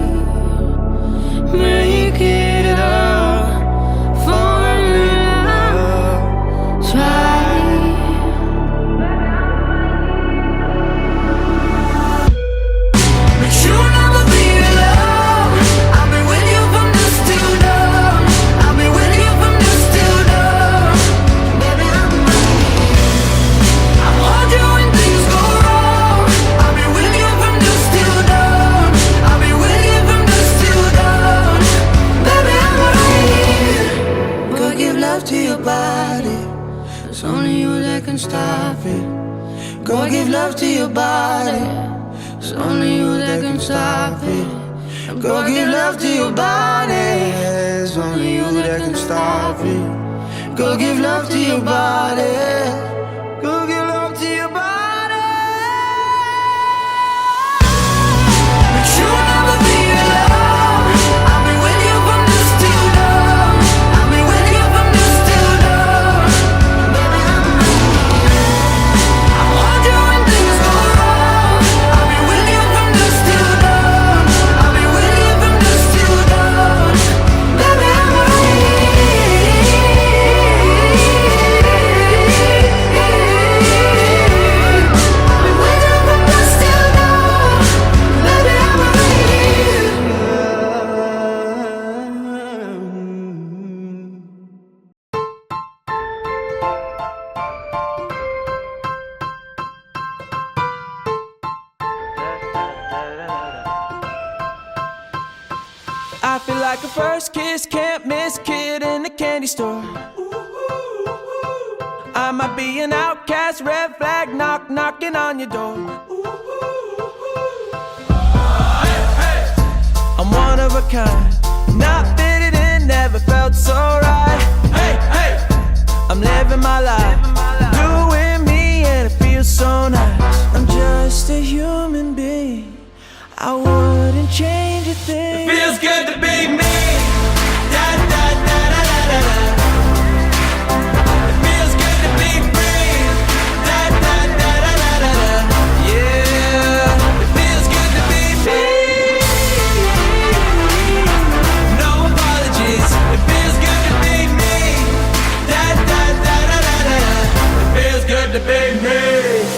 Make it up, fall in love twice. But you'll never be alone. I'll be with you from dusk till dawn. I'll be with you from dusk till dawn. Baby, I'm right here. I want you when things go wrong. I'll be with you from dusk till dawn. I'll be with you from dusk till dawn. Baby, I'm right here. Go give love to your body. It's only you that can stop it. Go give love to your body. It's only you that can stop it. Go give love to your body. It's only you that can stop it. Go give love to your body. Go give love to your body. But you'll never be alone. I'll be with you from dusk till dawn. I'll be with you from dusk till dawn. Baby, I'm right here. I want you when things go wrong. I'll be with you from dusk till dawn. I'll be with you from dusk till dawn. Baby, I'm right here. I'll be with you from dusk till dawn. Baby, I'm right here. I feel like a first kiss, can't miss kid in the candy store. I might be an outcast, red flag, knocking on your door. I'm one of a kind, not fitted in, never felt so right. I'm living my life, doing me, and it feels so nice. I'm just a human being, I wouldn't change a thing. It feels good to be me. Da, da, da, da, da, da, da. It feels good to be free. Da, da, da, da, da, da, da. Yeah, it feels good to be me. No apologies. It feels good to be me. Da, da, da, da, da, da, da. It feels good to be me.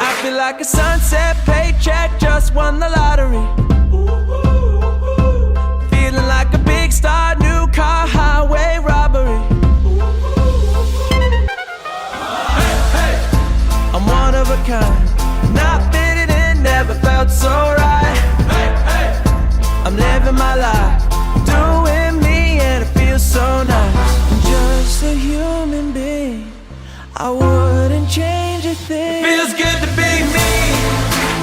I feel like a sunset paycheck, just won the lottery. Feeling like a big star, new car, highway robbery. I'm one of a kind, not fitted in, never felt so right. I'm living my life, doing me, and it feels so nice. I'm just a human being, I wouldn't change a thing. It feels good to be me.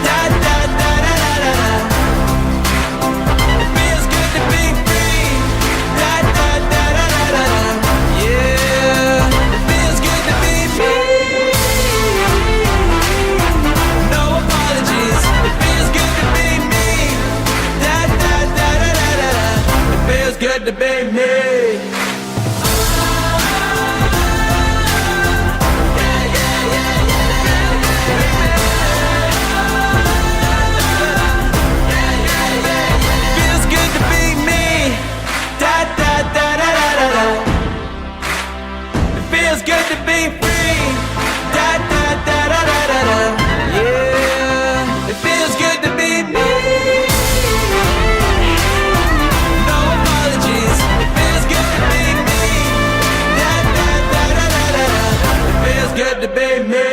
Da da da da da da da. It feels good to be free. Da da da da da da da. Yeah, it feels good to be me. No apologies. It feels good to be me. Da da da da da da da. It feels good to be me.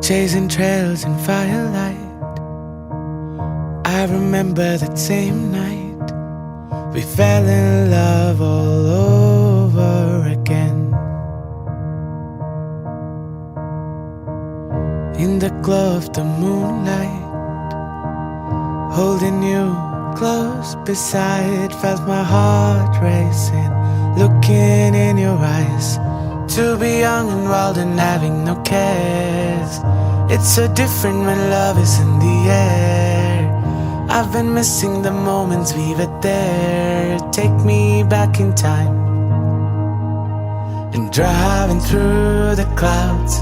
Chasing trails in firelight, I remember that same night we fell in love all over again. In the glow of the moonlight, holding you close beside, felt my heart racing, looking in your eyes. To be young and wild and having no cares, it's so different when love is in the air. I've been missing the moments we were there. Take me back in time and driving through the clouds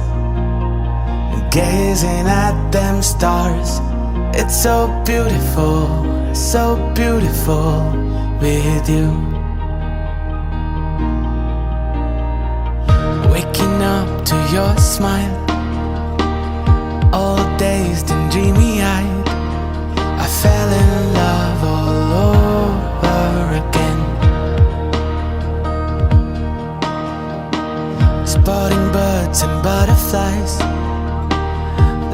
and gazing at them stars. It's so beautiful with you. Waking up to your smile, all dazed and dreamy-eyed, I fell in love all over again. Spotting birds and butterflies,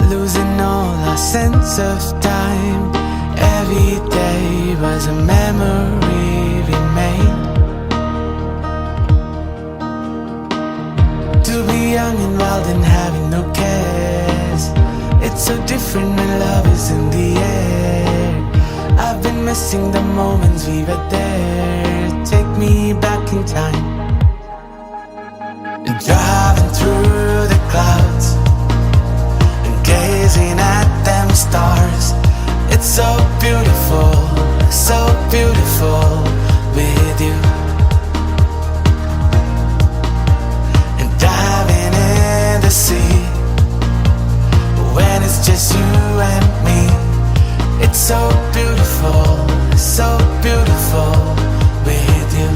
losing all our sense of time. Every day was a memory we made. To be young and wild and having no cares, it's so different when love is in the air. I've been missing the moments we were there. Take me back in time and driving through the clouds and gazing at them stars. It's so beautiful with you. And diving in the sea when it's just you and me, It's so beautiful, so beautiful with you.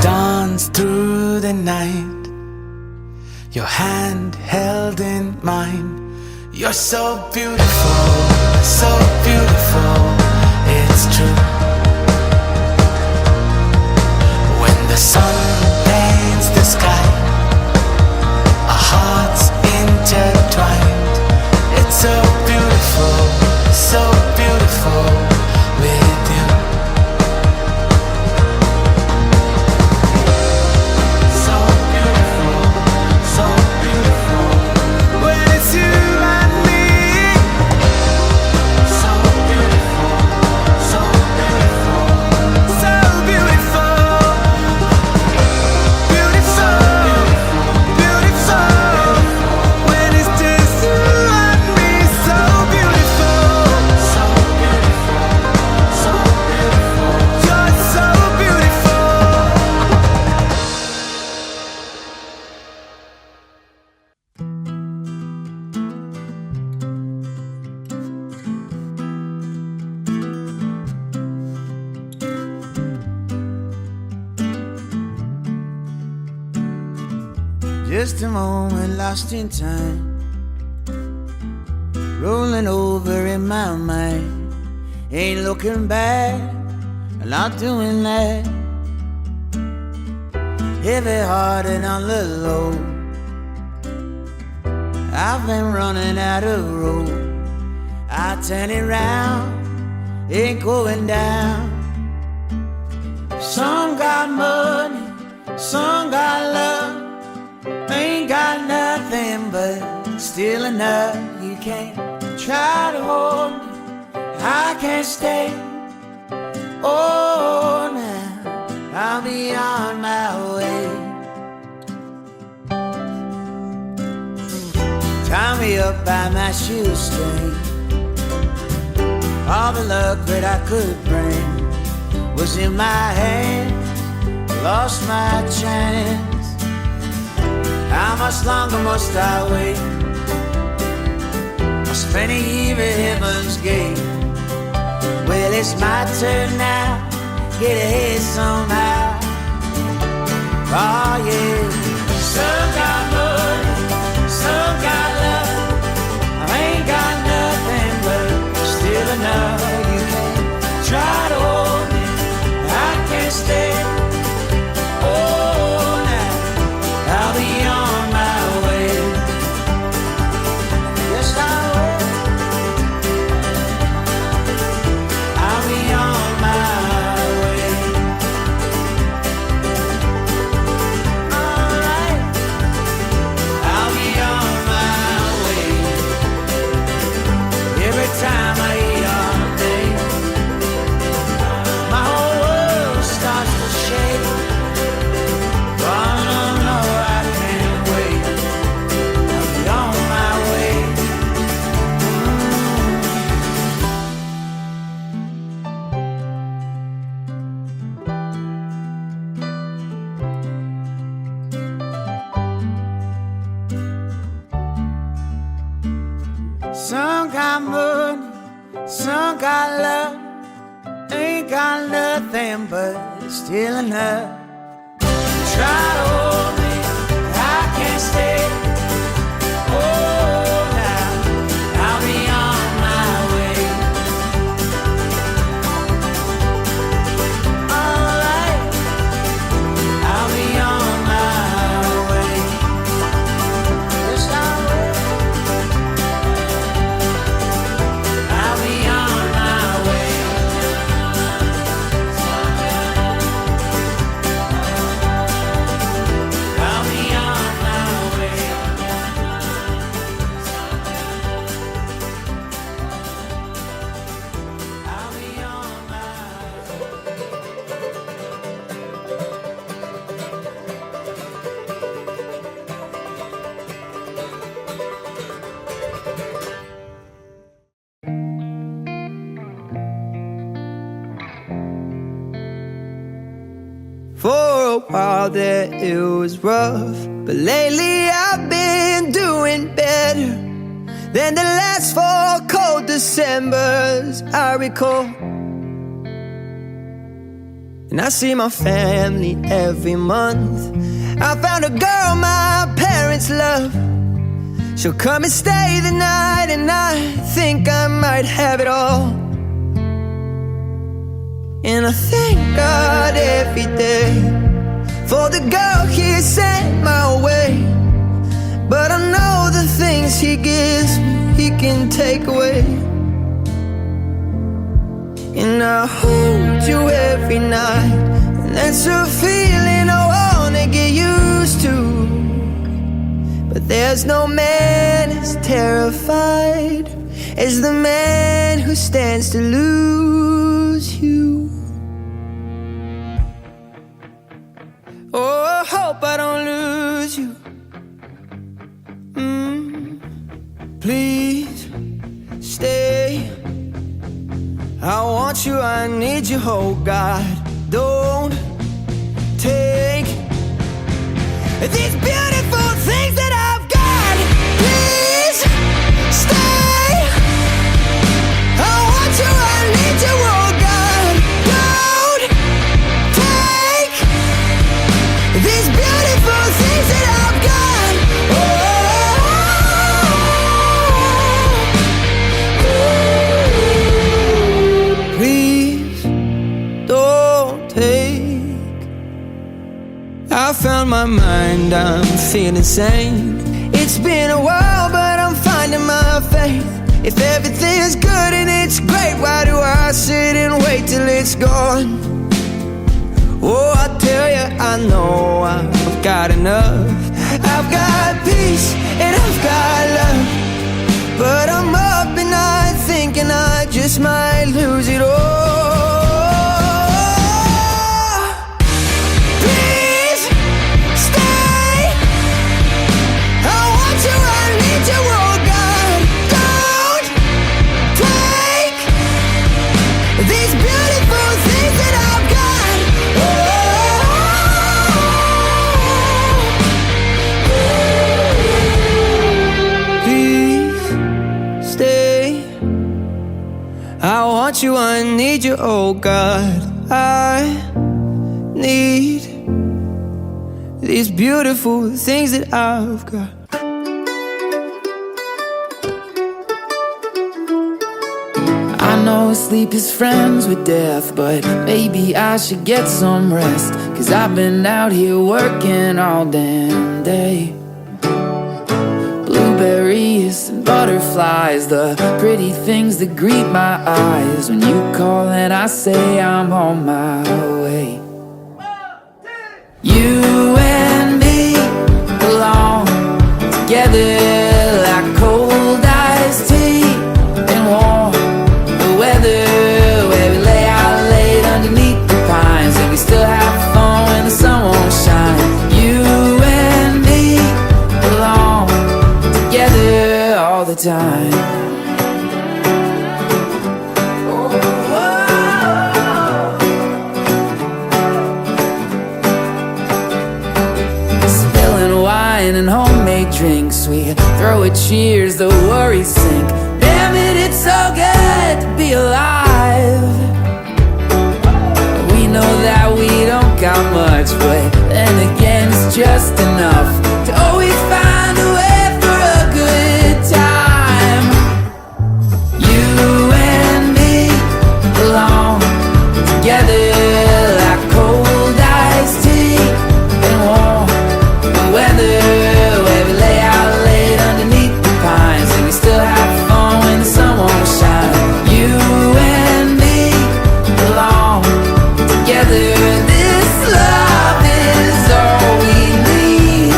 Dance through the night, your hand held in mine. You're so beautiful, so beautiful, it's true. When the sun paints the sky, our hearts intertwined. It's so beautiful, so beautiful with you. So beautiful, so beautiful. When it's you and me. So beautiful, so beautiful, so beautiful. Beautiful, beautiful. When it's just you and me. So beautiful, so beautiful, so beautiful. You're so beautiful. Just a moment lost in time, rolling over in my mind. Ain't looking back, not doing that. Heavy hearted on the low, I've been running out of road. I turn it round, ain't going down. Some got money, some got love. Ain't got nothing but still enough. You can't try to hold me, I can't stay. Oh, now I'll be on my way. Tie me up by my shoestring. All the luck that I could bring was in my hand. Lost my chance. How much longer must I wait? I spent a year at Heaven's Gate. Well, it's my turn now, get ahead somehow. Oh yeah. Some got money, some got love. I ain't got nothing but still enough. You can't try to hold me, I can't stay. Oh, now I'll be on my way. Yes, I will. I'll be on my way. Alright, I'll be on my way. Every time I eat all day, my whole world starts to shake. Oh, no, no, I can't wait. I'll be on my way. Some got money, some got love. Ain't got nothing but still enough. Try to hold me, I can't stay. Oh, now I'll be on my way. Alright, I'll be on my way. Yes, I will. I'll be on my way. while there it was rough, but lately I've been doing better than the last 4 cold Decembers I recall. And I see my family every month. I found a girl my parents love. She'll come and stay the night, and I think I might have it all. And I thank God every day for the girl He sent my way. But I know the things He gives me, He can take away. And I hold you every night, and that's a feeling I wanna get used to. But there's no man as terrified as the man who stands to lose you. Oh, I hope I don't lose you. Please stay. I want you, I need you, oh God. Don't take these beautiful things that I've got. Please stay. I want you, I need you, oh God. Don't take these beautiful things that I've got. Please don't take. I found my mind, I'm feeling sane. It's been a while, but I'm finding my faith. If everything's good and it's great, why do I sit and wait till it's gone? Oh, I tell you, I know I've got enough. I've got peace and I've got love, but I'm up at night thinking I just might lose it all. Please stay. I want you, I need you, oh God. Don't take these beautiful things that I've got. Please stay. I want you, I need you, oh God. I need these beautiful things that I've got. I know sleep is friends with death, but maybe I should get some rest. 'Cause I've been out here working all damn day. Blueberries and butterflies, the pretty things that greet my eyes when you call and I say I'm on my way. You and me belong together like cold iced tea and warm weather, where we lay out late underneath the pines, and we still have fun when the sun won't shine. You and me belong together all the time. Spilling wine and homemade drinks, we throw a cheers, the worries sink. Damn it, it's so good to be alive. We know that we don't got much, but then again it's just enough to always find a way for a good time. You and me belong together like cold iced tea and warm weather, where we lay out late underneath the pines, and we still have fun when the sun won't shine. You and me belong together. This love is all we need.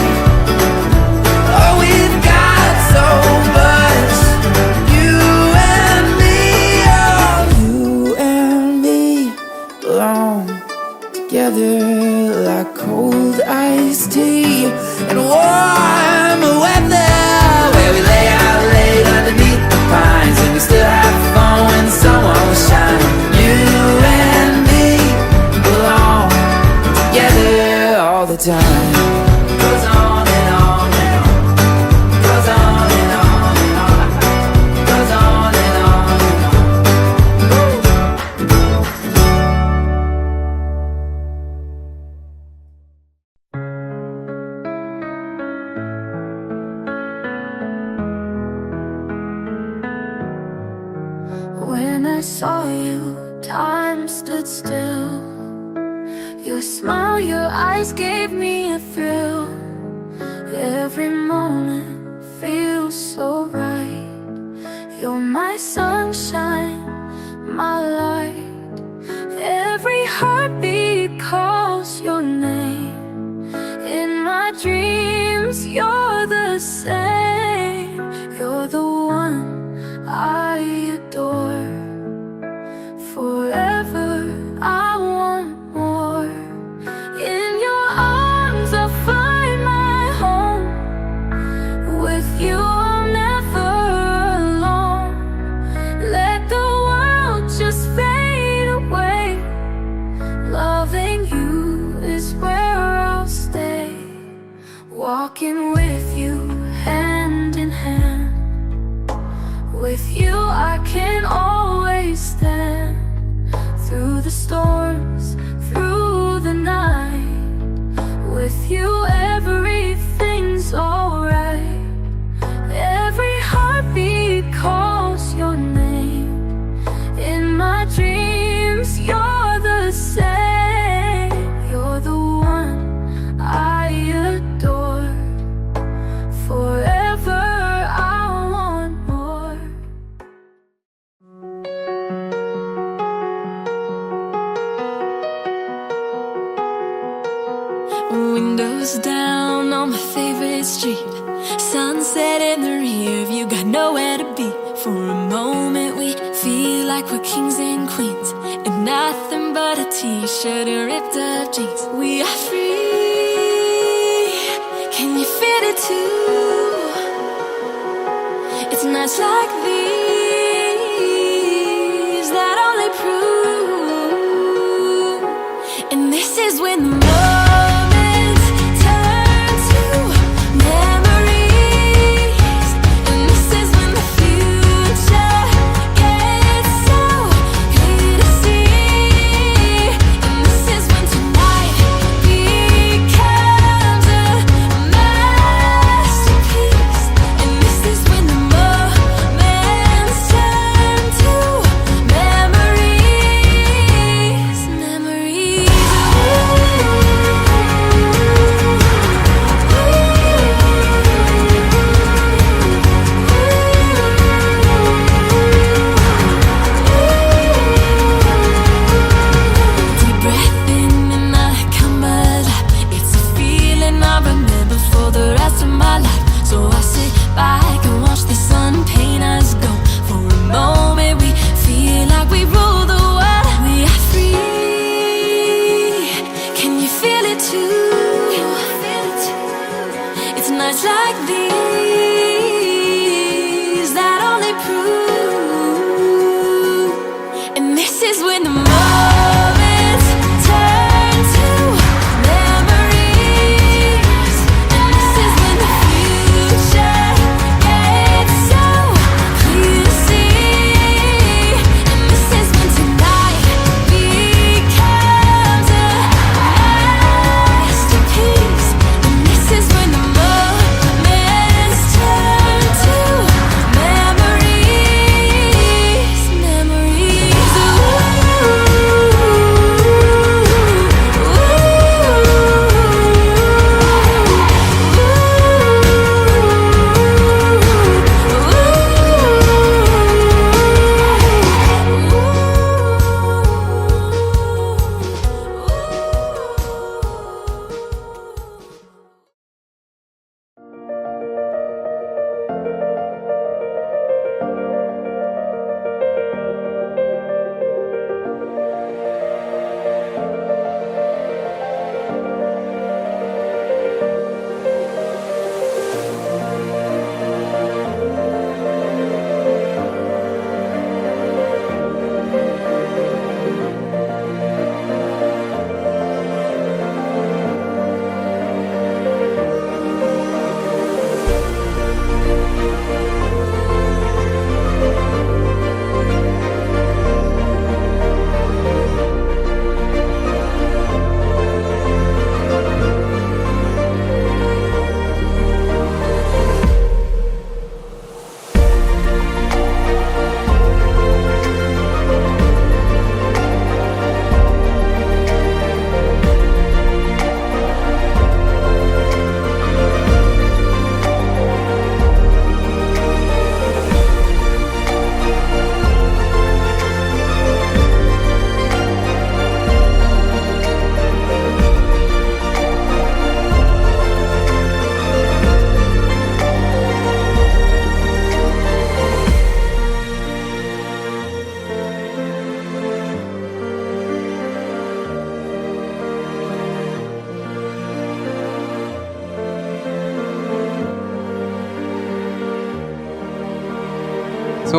saw you, time stood still. Your smile, your eyes gave me a thrill. Every moment feels so right. You're my sunshine, my light. Every heartbeat calls your name. In my dreams, you're the same. You're the one I adore. Forever I want more. In your arms I'll find my home. With you I'm never alone. Let the world just fade away. Loving you is where I'll stay. Walking with you hand in hand. With you I can always stand. Through the storms, through the night. With you everything's alright. Every heartbeat calls your name. In my dreams you're the same. You're the one I adore. Forever I want more. Windows down on my favorite street. Sunset in the rear view, got nowhere to be. For a moment we feel like we're kings and queens, and nothing but a t-shirt and ripped up jeans. We are free, can you feel it too? It's nights like these that only prove. And this is when the moments turn to memories. And this is when the future gets so clear to see. And this is when tonight becomes a masterpiece. And this is when the moments turn to memories. Memories.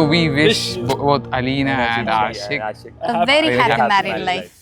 So we wish both Alina and Ashik a very happy married life.